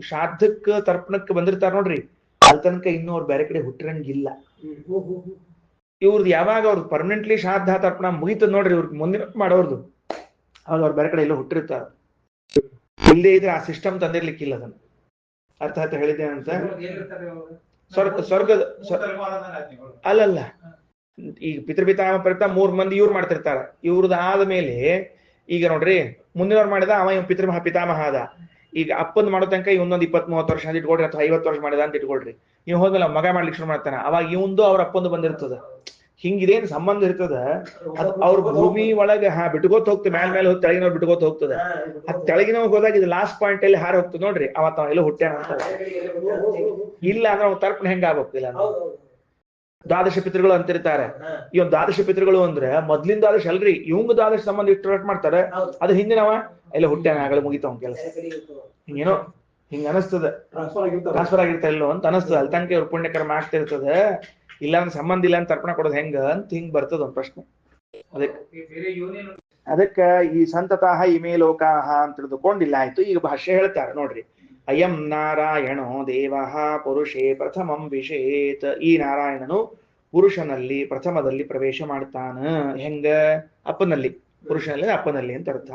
ಶ್ರಾದ್ದಕ್ಕೆ ತರ್ಪಣಕ್ಕೆ ಬಂದಿರ್ತಾರ ನೋಡ್ರಿ, ಅಲ್ಲಿ ತನಕ ಇನ್ನೂ ಅವ್ರು ಬೇರೆ ಕಡೆ ಹುಟ್ಟಿರಂಗಿಲ್ಲ. ಇವ್ರದ್ದು ಯಾವಾಗ ಅವ್ರದ್ದು ಪರ್ಮನೆಂಟ್ಲಿ ಶ್ರಾದ್ದ ತರ್ಪಣ ಮುಗಿತದ ನೋಡ್ರಿ, ಇವ್ರಿಗೆ ಮುಂದಿನ ಮಾಡೋರ್ದು, ಅವಾಗ ಅವ್ರ ಬೇರೆ ಕಡೆ ಎಲ್ಲೋ ಹುಟ್ಟಿರ್ತಾರ. ಇಲ್ಲೇ ಇದ್ರೆ ಆ ಸಿಸ್ಟಮ್ ತಂದಿರ್ಲಿಕ್ಕಿಲ್ಲ. ಅದನ್ನ ಅರ್ಥ ಆಯ್ತಾ ಹೇಳಿದೆ ಅಂತ? ಸ್ವರ್ಗದ ಅಲ್ಲಲ್ಲ, ಈಗ ಪಿತೃಪಿತಾಮ ಪರಿತಾಮ 3 ಮಂದಿ ಇವ್ರು ಮಾಡ್ತಿರ್ತಾರ. ಇವ್ರದ್ದು ಆದ್ಮೇಲೆ ಈಗ ನೋಡ್ರಿ, ಮುಂದಿನವ್ರು ಮಾಡಿದ ಅವ ಇವ್ ಪಿತಾಮಹ ಆದ. ಈಗ ಅಪ್ಪಂದ್ ಮಾಡೋ ತನಕ ಇವೊಂದೊಂದು 20-30 ವರ್ಷ ಅಂತ ಇಟ್ಕೊಳ್ರಿ, ಅಥವಾ 50 ವರ್ಷ ಮಾಡಿದ ಅಂತ ಇಟ್ಕೊಳ್ರಿ. ಇವ್ ಹೋದ್ಮೇಲೆ ಮಗ ಮಾಡ್ಲಿಕ್ಕೆ ಶುರು ಮಾಡ್ತಾನ, ಅವಾಗ ಇವಂದು ಅವ್ರ ಅಪ್ಪಂದು ಬಂದಿರ್ತದ. ಹಿಂಗಿದೇನ್ ಸಂಬಂಧ ಇರ್ತದ, ಅದ್ ಅವ್ರ ಭೂಮಿ ಒಳಗೆ ಬಿಟ್ಕೋತ್ ಹೋಗ್ತದೆ. ಮೇಲೆ ಹೋಗಿ ತೆಳಗಿನವ್ರು ಬಿಟ್ಕೋತ್ ಹೋಗ್ತದ. ಅದ್ ತೆಳಗಿನವ್ ಹೋದಾಗ ಇದು ಲಾಸ್ಟ್ ಪಾಯಿಂಟ್ ಅಲ್ಲಿ ಹಾರಿ ಹೋಗ್ತದೆ ನೋಡ್ರಿ, ಅವತ್ತ ಎಲ್ಲ ಹುಟ್ಟ್ಯಾನ ಅಂತ. ಇಲ್ಲ ಅಂದ್ರೆ ಅವ್ನು ತರ್ಪಣ ಹೆಂಗ ಆಗೋಗ್ತಿಲ್ಲ. ದ್ವಾದಶ ಪಿತೃಗಳು ಅಂತಿರ್ತಾರೆ. ಈ ಒಂದು ದ್ವಾದಶ ಪಿತೃಗಳು ಅಂದ್ರೆ ಮೊದ್ಲಿನ ದ್ವಾದಶ ಅಲ್ರಿ, ಇವಂಗ ದ್ವಾದಶ ಸಂಬಂಧ ಇಷ್ಟು ಮಾಡ್ತಾರೆ. ಅದು ಹಿಂದಿನವ ಎಲ್ಲ ಹುಟ್ಟ್ಯಾನ, ಆಗಲೇ ಮುಗಿತಾವ ಕೆಲಸ. ಹಿಂಗೇನೋ ಹಿಂಗ ಅನಿಸ್ತದ, ಟ್ರಾನ್ಸ್ಫರ್ ಆಗಿರ್ತಾ ಇಲ್ಲೋ ಅಂತ ಅನಿಸ್ತದ. ಅಲ್ಲಿ ತನಕ ಇವ್ರ ಪುಣ್ಯಕರ್ಮ ಆಗ್ತಿರ್ತದ. ಇಲ್ಲ ಅಂದ್ರೆ ಸಂಬಂಧ ಇಲ್ಲ ಅಂತ ತರ್ಪಣ ಕೊಡೋದು ಹೆಂಗ ಅಂತ ಹಿಂಗ್ ಬರ್ತದ ಒಂದ್ ಪ್ರಶ್ನೆ. ಅದಕ್ಕ ಈ ಸಂತತಾಹ ಇಮೇ ಲೋಕಾಹ ಅಂತ ತಿಳಿದುಕೊಂಡಿಲ್ಲ. ಆಯ್ತು. ಈಗ ಭಾಷ್ಯ ಹೇಳ್ತಾರೆ ನೋಡ್ರಿ. ಅಯಂ ನಾರಾಯಣೋ ದೇವಃ ಪುರುಷೇ ಪ್ರಥಮಂ ವಿಷೇತ್. ಈ ನಾರಾಯಣನು ಪುರುಷನಲ್ಲಿ ಪ್ರಥಮದಲ್ಲಿ ಪ್ರವೇಶ ಮಾಡ್ತಾನ. ಹೆಂಗ? ಅಪ್ಪನಲ್ಲಿ, ಪುರುಷನಲ್ಲಿ ಅಪ್ಪನಲ್ಲಿ ಅಂತ ಅರ್ಥ.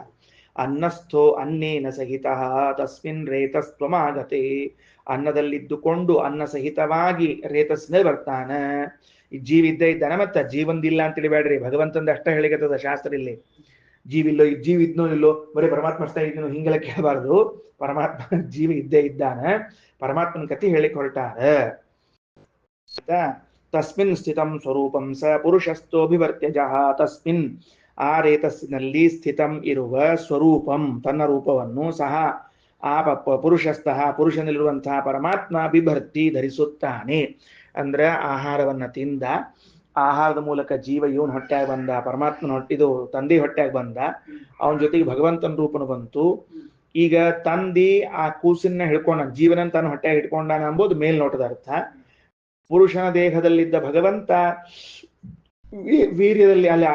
ಅನ್ನಸ್ಥೋ ಅನ್ನೇನ ಸಹಿತ ತಸ್ಮಿನ್ ರೇತಸ್ತ್ವಮಾಗತೆ. ಅನ್ನದಲ್ಲಿದ್ದುಕೊಂಡು ಅನ್ನ ಸಹಿತವಾಗಿ ರೇತಸ್ನಲ್ಲಿ ಬರ್ತಾನ. ಜೀವ ಇದ್ದ ಇದ್ದಾನ, ಮತ್ತ ಜೀವಂದಿಲ್ಲ ಅಂತ ತಿಳಿಬೇಡ್ರಿ, ಭಗವಂತಂದ ಅಷ್ಟ ಹೇಳಿಕತ್ತದ ಶಾಸ್ತ್ರ ಇಲ್ಲಿ. ಜೀವಿಲ್ಲೋ ಜೀವ ಇದ್ನೋ ಇಲ್ಲೋ ಬರೀ ಪರಮಾತ್ಮ ಅಷ್ಟೇ ಇದ್ನೋ ಹಿಂಗೆಲ್ಲ ಕೇಳಬಾರ್ದು. ಪರಮಾತ್ಮ ಜೀವ ಇದ್ದೇ ಇದ್ದಾನೆ, ಪರಮಾತ್ಮನ ಕಥೆ ಹೇಳಿಕ್ ಹೊರಟಾರ. ತಸ್ಮಿನ್ ಸ್ಥಿತಂ ಸ್ವರೂಪಂ ಸ ಪುರುಷಸ್ಥೋಭಿವರ್ತ್ಯಜಃ. ತಸ್ಮಿನ್ ಆ ರೇತಸ್ಸಿನಲ್ಲಿ ಸ್ಥಿತಂ ಇರುವ ಸ್ವರೂಪಂ ತನ್ನ ರೂಪವನ್ನು ಸಹ ಆ ಪುರುಷಸ್ಥಃ ಪುರುಷನಲ್ಲಿರುವಂತಹ ಪರಮಾತ್ಮ ಬಿಭರ್ತಿ ಧರಿಸುತ್ತಾನೆ. ಅಂದ್ರೆ ಆಹಾರವನ್ನ ತಿಂದ, ಆಹಾರದ ಮೂಲಕ ಜೀವ ಇವನ್ ಹೊಟ್ಟೆಯಾಗ ಬಂದ, ಪರಮಾತ್ಮನ ಇದು ತಂದೆ ಹೊಟ್ಟೆಯಾಗ ಬಂದ, ಅವನ ಜೊತೆಗೆ ಭಗವಂತನ ರೂಪನು ಬಂತು. ಈಗ ತಂದಿ ಆ ಕೂಸನ್ನ ಹಿಡ್ಕೊಂಡ, ಜೀವನ ತನ್ನ ಹೊಟ್ಟೆಯಾಗ ಇಟ್ಕೊಂಡಾನ ಅಂಬೋದು ಮೇಲ್ನೋಟದ ಅರ್ಥ. ಪುರುಷನ ದೇಹದಲ್ಲಿದ್ದ ಭಗವಂತ ವೀರ್ಯದಲ್ಲಿ ಅಲ್ಲಿ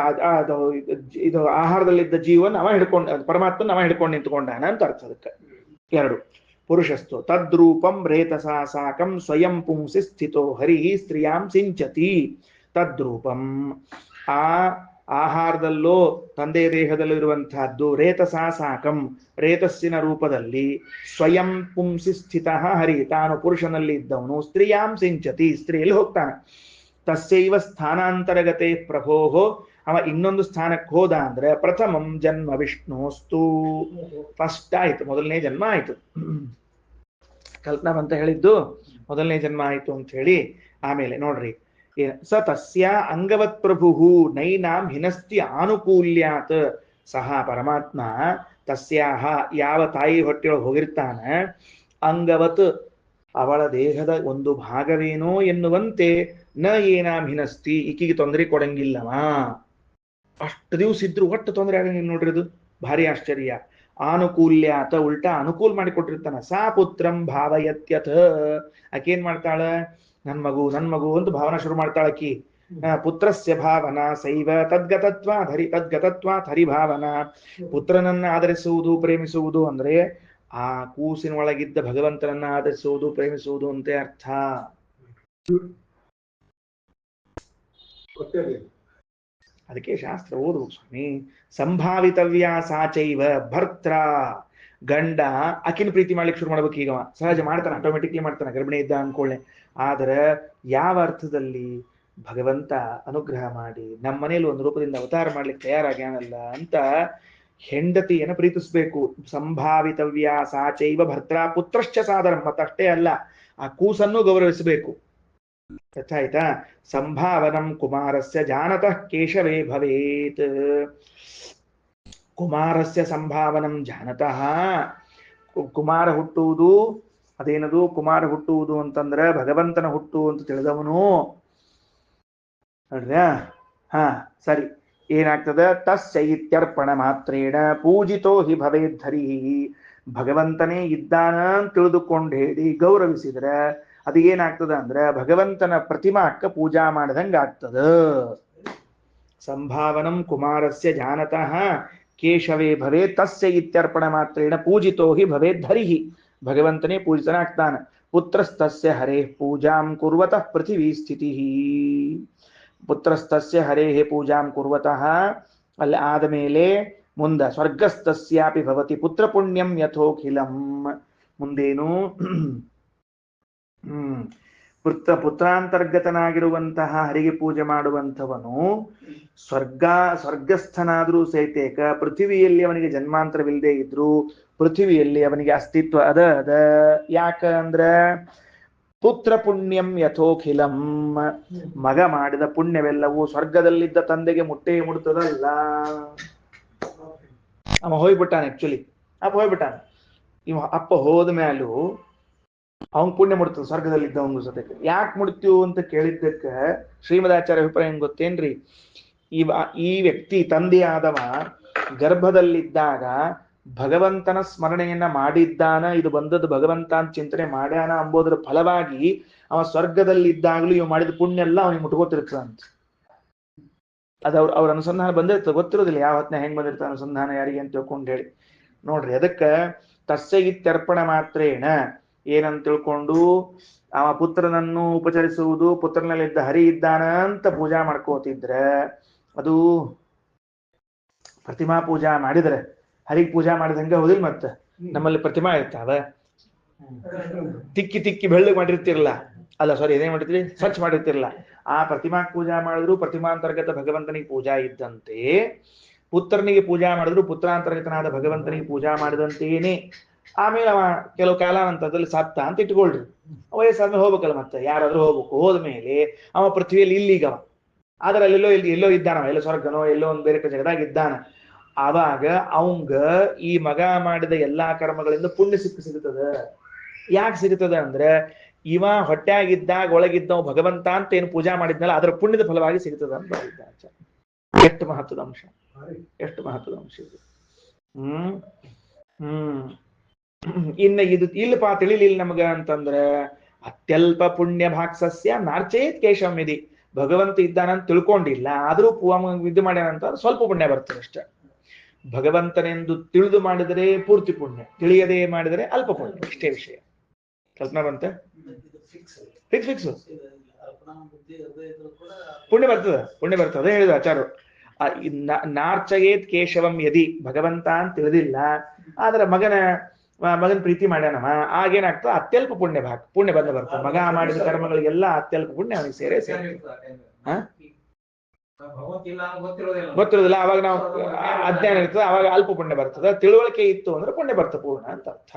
ಇದು ಆಹಾರದಲ್ಲಿದ್ದ ಜೀವನ್ ಅವ ಹಿಡ್ಕೊಂಡ, ಪರಮಾತ್ಮನ ಅವ ಹಿಡ್ಕೊಂಡು ನಿಂತ್ಕೊಂಡಾನ ಅಂತ ಅರ್ಥ ಅದಕ್ಕೆ. ಎರಡು ಪುರುಷಸ್ತು ತದ್ರೂಪಂ ರೇತಸಾ ಸಾಕಂ ಸ್ವಯಂ ಪುಂಸಿ ಸ್ಥಿತೋ ಹರಿ ಸ್ತ್ರೀಯಾಂ ಸಿಂಚತಿ. ತದ್ರೂಪಂ ಆ ಆಹಾರದಲ್ಲೋ ತಂದೆಯ ದೇಹದಲ್ಲಿರುವಂತಹದ್ದು, ರೇತಸಾ ಸಾಕಂ ರೇತಸ್ಸಿನ ರೂಪದಲ್ಲಿ, ಸ್ವಯಂ ಪುಂಸಿ ಸ್ಥಿತ ಹರಿ ತಾನು ಪುರುಷನಲ್ಲಿ ಇದ್ದವನು, ಸ್ತ್ರೀಯಾಂ ಸಿಂಚತಿ ಸ್ತ್ರೀಯಲ್ಲಿ ಹೋಗ್ತಾನೆ. ತಸ್ಯೈವ ಸ್ಥಾನಾಂತರಗತೆ ಪ್ರಭೋಹೋ ಅವ ಇನ್ನೊಂದು ಸ್ಥಾನಕ್ಕೆ ಹೋದ ಅಂದ್ರೆ ಪ್ರಥಮಂ ಜನ್ಮ ವಿಷ್ಣುಸ್ತು. ಫಸ್ಟ್ ಆಯ್ತು, ಮೊದಲನೇ ಜನ್ಮ ಆಯ್ತು. ಕಲ್ಪನಾ ಅಂತ ಹೇಳಿದ್ದು ಮೊದಲನೇ ಜನ್ಮ ಆಯ್ತು ಅಂತ ಹೇಳಿ. ಆಮೇಲೆ ನೋಡ್ರಿ, ಸ ತಸ್ಯ ಅಂಗವತ್ ಪ್ರಭು ನೈನಾಂ ಹಿನಸ್ತಿ ಆನುಕೂಲ್ಯಾತ್. ಸಹ ಪರಮಾತ್ಮ ತಸ್ಯಾಹ ಯಾವ ತಾಯಿ ಹೊಟ್ಟೆಯೊಳಗೆ ಹೋಗಿರ್ತಾನ, ಅಂಗವತ್ ಅವಳ ದೇಹದ ಒಂದು ಭಾಗವೇನೋ ಎನ್ನುವಂತೆ, ನ ಏನಾಂ ಹಿನಸ್ತಿ ಈಕಿಗೆ ತೊಂದರೆ ಕೊಡಂಗಿಲ್ಲವಾ. ಅಷ್ಟು ದಿವಸ ಇದ್ರು ಒಟ್ಟು ತೊಂದರೆ ಆಗಂಗಿಲ್ಲ ನೋಡ್ರಿ, ಅದು ಭಾರಿ ಆಶ್ಚರ್ಯ. ಆನುಕೂಲ್ಯಾತ ಉಲ್ಟಾ ಅನುಕೂಲ ಮಾಡಿಕೊಟ್ಟಿರ್ತಾನ. ಸಾ ಪುತ್ರಂ ಭಾವಯತ್ಯಥ ಆಕೇನ್ ಮಾಡ್ತಾಳ, ನನ್ ಮಗು ನನ್ ಮಗು ಅಂತ ಭಾವನಾ ಶುರು ಮಾಡ್ತಾಳ ಆಕಿ. ಪುತ್ರಸ್ಯ ಭಾವನಾ ಸೈವ ತದ್ಗತತ್ವಾತ್ ಹರಿಭಾವನಾ. ಪುತ್ರನನ್ನ ಆದರಿಸುವುದು ಪ್ರೇಮಿಸುವುದು ಅಂದ್ರೆ ಆ ಕೂಸಿನ ಒಳಗಿದ್ದ ಭಗವಂತನನ್ನ ಆದರಿಸುವುದು ಪ್ರೇಮಿಸುವುದು ಅಂತ ಅರ್ಥ. ಅದಕ್ಕೆ ಶಾಸ್ತ್ರ ಓದು ಸ್ವಾಮಿ. ಸಂಭಾವಿತವ್ಯ ಸಾಚೈವ ಭರ್ತ್ರ ಗಂಡ ಅಕಿನ ಪ್ರೀತಿ ಮಾಡ್ಲಿಕ್ಕೆ ಶುರು ಮಾಡ್ಬೇಕು. ಈಗ ಸಹಜ ಮಾಡ್ತಾನೆ, ಆಟೋಮೆಟಿಕ್ಲಿ ಮಾಡ್ತಾನೆ ಗರ್ಭಿಣಿ ಇದ್ದ ಅನ್ಕೊಳ್ಳೆ. ಆದ್ರೆ ಯಾವ ಅರ್ಥದಲ್ಲಿ ಭಗವಂತ ಅನುಗ್ರಹ ಮಾಡಿ ನಮ್ಮ ಮನೇಲಿ ಒಂದು ರೂಪದಿಂದ ಅವತಾರ ಮಾಡ್ಲಿಕ್ಕೆ ತಯಾರಾಗ್ಯಾನಲ್ಲ ಅಂತ ಹೆಂಡತಿಯನ್ನು ಪ್ರೀತಿಸ್ಬೇಕು. ಸಂಭಾವಿತವ್ಯ ಸಾಚೈವ ಭರ್ತ್ರ ಪುತ್ರಶ್ಚ ಸಾದರಂ. ಮತ್ತಷ್ಟೇ ಅಲ್ಲ, ಆ ಕೂಸನ್ನು ಗೌರವಿಸಬೇಕು. ಆಯ್ತಾ. ಸಂಭಾವನಂ ಕುಮಾರಸ್ಯ ಜಾನತಃ ಕೇಶವೇ ಭವೇತ್. ಕುಮಾರಸ್ಯ ಸಂಭಾವನಂ ಜಾನತಃ, ಕುಮಾರ ಹುಟ್ಟುವುದು ಅದೇನದು, ಕುಮಾರ ಹುಟ್ಟುವುದು ಅಂತಂದ್ರೆ ಭಗವಂತನ ಹುಟ್ಟು ಅಂತ ತಿಳಿದವನು ನೋಡ್ರ. ಹಾ ಸರಿ, ಏನಾಗ್ತದ, ತಸ್ಯೈತ್ಯರ್ಪಣ ಮಾತ್ರೇಣ ಪೂಜಿತೋ ಹಿ ಭವೇದ್ಧರಿ. ಭಗವಂತನೇ ಇದ್ದಾನ ಅಂತ ತಿಳಿದುಕೊಂಡು ಹೇಳಿ ಗೌರವಿಸಿದ್ರೆ ಅದು ಏನಾಗ್ತದ ಅಂದ್ರೆ ಭಗವಂತನ ಪ್ರತಿಮಾಕ್ಕ ಪೂಜಾ ಮಾಡಿದಂಗ ಆಗ್ತದ. ಸಂಭಾವನಂ ಕುಮಾರಸ್ಯ ಜಾನತಃ ಕೇಶವೇ ಭವೇ ತಸ್ಯ ಇತ್ಯರ್ಪಣ ಮಾತ್ರೇಣ ಪೂಜಿತೋ ಹಿ ಭವೇದ್ಧರಿ. ಭಗವಂತನೇ ಪೂಜಿತನಾಗ್ತಾನ. ಪುತ್ರಸ್ತಸ್ಯ ಹರೇ ಪೂಜಾಂ ಕುರ್ವತಃ ಪೃಥಿವೀ ಸ್ಥಿತಿ. ಪುತ್ರಸ್ತಸ್ಯ ಹರೇ ಪೂಜಾಂ ಕುರ್ವತಃ ಅಲ್ಲಿ ಆದ ಮೇಲೆ ಮುಂದ ಸ್ವರ್ಗಸ್ತಸ್ಯಾಪಿ ಭವತಿ ಪುತ್ರ ಪುಣ್ಯಂ ಯಥೋಖಿಲಂ. ಮುಂದೇನು, ಪುತ್ರಾಂತರ್ಗತನಾಗಿರುವಂತಹ ಹರಿಗೆ ಪೂಜೆ ಮಾಡುವಂಥವನು ಸ್ವರ್ಗಸ್ಥನಾದ್ರೂ ಸಹಿತೇಕ ಪೃಥ್ವಿಯಲ್ಲಿ ಅವನಿಗೆ ಜನ್ಮಾಂತರವಿಲ್ಲದೆ ಇದ್ರು ಪೃಥ್ವಿಯಲ್ಲಿ ಅವನಿಗೆ ಅಸ್ತಿತ್ವ ಅದ. ಯಾಕ ಅಂದ್ರ ಪುತ್ರ ಪುಣ್ಯಂ ಯಥೋಖಿಲಂ. ಮಗ ಮಾಡಿದ ಪುಣ್ಯವೆಲ್ಲವೂ ಸ್ವರ್ಗದಲ್ಲಿದ್ದ ತಂದೆಗೆ ಮುಟ್ಟೆ ಮುಡ್ತದಲ್ಲ. ಅವ ಹೋಗ್ಬಿಟ್ಟಾನ, ಆಕ್ಚುಲಿ ಅಪ್ಪ ಹೋಗ್ಬಿಟ್ಟಾನ. ಇವ ಅಪ್ಪ ಹೋದ ಮೇಲೂ ಅವನ್ ಪುಣ್ಯ ಮುಡ್ತದ ಸ್ವರ್ಗದಲ್ಲಿದ್ದ ಅವನ ಜೊತೆಗೆ. ಯಾಕೆ ಮುಡ್ತೀವು ಅಂತ ಕೇಳಿದ್ದಕ್ಕ ಶ್ರೀಮದಾಚಾರ್ಯ ಅಭಿಪ್ರಾಯ ಹೆಂಗ್ ಗೊತ್ತೇನ್ರಿ, ಈ ವ್ಯಕ್ತಿ ತಂದೆ ಆದವ ಗರ್ಭದಲ್ಲಿದ್ದಾಗ ಭಗವಂತನ ಸ್ಮರಣೆಯನ್ನ ಮಾಡಿದ್ದಾನ, ಇದು ಬಂದದ್ದು ಭಗವಂತ ಅಂತ ಚಿಂತನೆ ಮಾಡ್ಯಾನ ಅಂಬೋದ್ರ ಫಲವಾಗಿ ಅವ ಸ್ವರ್ಗದಲ್ಲಿದ್ದಾಗ್ಲೂ ಇವ್ ಮಾಡಿದ ಪುಣ್ಯ ಎಲ್ಲ ಅವನಿಗೆ ಮುಟ್ಕೋತಿರ್ತದಂತ. ಅದು ಅವ್ರ ಅನುಸಂಧಾನ ಬಂದಿರ್ತದೆ, ಗೊತ್ತಿರೋದಿಲ್ಲ ಯಾವ ಹೊತ್ತಿನ ಹೆಂಗ್ ಬಂದಿರ್ತ ಅನುಸಂಧಾನ ಯಾರಿಗೆ ಅಂತ ತಿಳ್ಕೊಂಡು ಹೇಳಿ ನೋಡ್ರಿ. ಅದಕ್ಕ ತಸ್ಯ ಇತ್ಯರ್ಪಣ ಮಾತ್ರೇಣ ಏನಂತ ತಿಳ್ಕೊಂಡು ಆ ಪುತ್ರನನ್ನು ಉಪಚರಿಸುವುದು, ಪುತ್ರನಲ್ಲಿದ್ದ ಹರಿ ಇದ್ದಾನ ಅಂತ ಪೂಜಾ ಮಾಡ್ಕೋತಿದ್ರೆ ಅದು ಪ್ರತಿಮಾ ಪೂಜಾ ಮಾಡಿದ್ರೆ ಹರಿಗೆ ಪೂಜಾ ಮಾಡಿದಂಗೆ ಹೌದಿಲ್ಲ. ಮತ್ತ ನಮ್ಮಲ್ಲಿ ಪ್ರತಿಮಾ ಇರ್ತಾವ, ತಿಕ್ಕಿ ತಿಕ್ಕಿ ಬೆಳ್ಳಗ್ ಮಾಡಿರ್ತಿರಲ್ಲ, ಅಲ್ಲ ಸಾರಿ ಏನೇನ್ ಮಾಡಿರ್ತೀರಿ, ಸ್ವಚ್ಛ ಮಾಡಿರ್ತಿರಲ್ಲ. ಆ ಪ್ರತಿಮಾ ಪೂಜಾ ಮಾಡಿದ್ರು ಪ್ರತಿಮಾಂತರ್ಗತ ಭಗವಂತನಿಗೆ ಪೂಜಾ ಇದ್ದಂತೆ ಪುತ್ರನಿಗೆ ಪೂಜಾ ಮಾಡಿದ್ರು ಪುತ್ರಾಂತರ್ಗತನಾದ ಭಗವಂತನಿಗೆ ಪೂಜಾ ಮಾಡಿದಂತೆಯೇನೆ. ಆಮೇಲೆ ಅವ ಕೆಲವು ಕಾಲಾನಂತರದಲ್ಲಿ ಸತ್ತ ಅಂತ ಇಟ್ಕೊಳ್ರಿ. ವಯಸ್ಸಾದ್ಮೇಲೆ ಹೋಗ್ಬೇಕಲ್ಲ, ಮತ್ತೆ ಯಾರಾದ್ರೂ ಹೋಗ್ಬೇಕು. ಹೋದ್ಮೇಲೆ ಅವ ಪೃಥ್ವಿಯಲ್ಲಿ ಇಲ್ಲಿಗವ, ಆದ್ರೆ ಅಲ್ಲೆಲ್ಲೋ ಎಲ್ಲೋ ಇದ್ದಾನ, ಎಲ್ಲೋ ಸ್ವರ್ಗನೋ ಎಲ್ಲೋ ಒಂದು ಬೇರೆ ಜಗದಾಗ ಇದ್ದಾನ. ಆವಾಗ ಅವಂಗ ಈ ಮಗ ಮಾಡಿದ ಎಲ್ಲಾ ಕರ್ಮಗಳಿಂದ ಪುಣ್ಯ ಸಿಗ್ತದ. ಯಾಕೆ ಸಿಗ್ತದ ಅಂದ್ರೆ ಇವ ಹೊಟ್ಟೆಯಾಗಿದ್ದಾಗ ಒಳಗಿದ್ದವ ಭಗವಂತ ಅಂತ ಏನು ಪೂಜಾ ಮಾಡಿದ್ನಲ್ಲ ಅದರ ಪುಣ್ಯದ ಫಲವಾಗಿ ಸಿಗ್ತದ ಅಂತ ಬರೀತ ಆಚಾರ್ಯ. ಎಷ್ಟು ಮಹತ್ವದ ಅಂಶ, ಎಷ್ಟು ಮಹತ್ವದ ಅಂಶ ಇದು. ಇನ್ನು ಇದು ಇಲ್ಲಪಾ ತಿಳಿಲಿಲ್ಲ ನಮಗ ಅಂತಂದ್ರೆ ಅತ್ಯಲ್ಪ ಪುಣ್ಯ ಭಾಕ್ಸಸ್ಯ ನಾರ್ಚೇತ್ ಕೇಶವಂ ಇದಿ. ಭಗವಂತ ಇದ್ದಾನಂತ ತಿಳ್ಕೊಂಡಿಲ್ಲ, ಆದ್ರೂ ಇದು ಮಾಡ್ಯಾನಂತ ಸ್ವಲ್ಪ ಪುಣ್ಯ ಬರ್ತದೆ ಅಷ್ಟೇ. ಭಗವಂತನೆಂದು ತಿಳಿದು ಮಾಡಿದರೆ ಪೂರ್ತಿ ಪುಣ್ಯ, ತಿಳಿಯದೆ ಮಾಡಿದರೆ ಅಲ್ಪ ಪುಣ್ಯ, ಇಷ್ಟೇ ವಿಷಯ. ಕಲ್ಪನಾ ಬಂತ? ಫಿಕ್ಸ್ ಫಿಕ್ಸ್ ಪುಣ್ಯ ಬರ್ತದ, ಪುಣ್ಯ ಬರ್ತದೆ. ಅದೇ ಹೇಳಿದ ಆಚಾರ್ಯರು, ನಾರ್ಚಯೇತ್ ಕೇಶವಂ ಯದಿ. ಭಗವಂತ ಅಂತ ತಿಳಿದಿಲ್ಲ, ಆದ್ರೆ ಮಗನ ಪ್ರೀತಿ ಮಾಡ್ಯಾನವ, ಆಗೇನಾಗ್ತದೆ ಅತ್ಯಲ್ಪ ಪುಣ್ಯ ಪುಣ್ಯ ಬರ್ತದೆ. ಮಗ ಮಾಡಿದ ಕರ್ಮಗಳಿಗೆಲ್ಲ ಅತ್ಯಲ್ಪ ಪುಣ್ಯ ಅವನಿಗೆ ಸೇರೇ ಗೊತ್ತಿರೋದಿಲ್ಲ. ಅವಾಗ ನಾವು ಅಜ್ಞಾನ ಇರ್ತದೆ, ಅವಾಗ ಅಲ್ಪ ಪುಣ್ಯ ಬರ್ತದೆ. ತಿಳುವಳಿಕೆ ಇತ್ತು ಅಂದ್ರೆ ಪುಣ್ಯ ಬರ್ತದೆ ಪೂರ್ಣ ಅಂತ ಅರ್ಥ.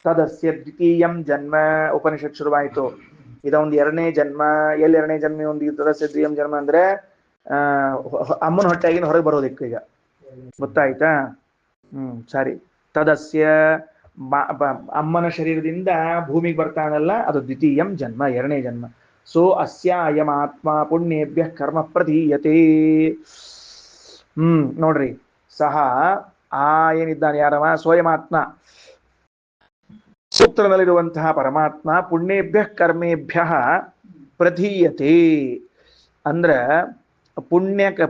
ತದಸ್ಯ ದ್ವಿತೀಯಂ ಜನ್ಮ, ಉಪನಿಷತ್ ಶುರುವಾಯಿತು. ಇದೊಂದು ಎರಡನೇ ಜನ್ಮ. ಎಲ್ಲಿ ಎರಡನೇ ಜನ್ಮ? ಒಂದು ತದಸ್ಯ ದ್ವಿತೀಯಂ ಜನ್ಮ ಅಂದ್ರೆ ಅಮ್ಮನ ಹೊಟ್ಟೆಯಾಗಿನ ಹೊರಗೆ ಬರೋದಿಕ್ಕೆ ಈಗ ಗೊತ್ತಾಯ್ತಾ? ಸರಿ. ತದಸ್ಯ ಅಮ್ಮನ ಶರೀರದಿಂದ ಭೂಮಿಗೆ ಬರ್ತಾನಲ್ಲ, ಅದು ದ್ವಿತೀಯಂ ಜನ್ಮ, ಎರಡನೇ ಜನ್ಮ. ಸೋ ಅಸ್ಯ ಅಯಂ ಆತ್ಮ ಪುಣ್ಯೇಭ್ಯ ಕರ್ಮ ಪ್ರಧೀಯತೆ. ನೋಡ್ರಿ, ಸಹ ಏನಿದ್ದಾನೆ ಯಾರವ? ಸ್ವಯಮಾತ್ಮ, ಸೂತ್ರದಲ್ಲಿರುವಂತಹ ಪರಮಾತ್ಮ ಪುಣ್ಯೇಭ್ಯ ಕರ್ಮೇಭ್ಯ ಪ್ರಧೀಯತೆ ಅಂದ್ರ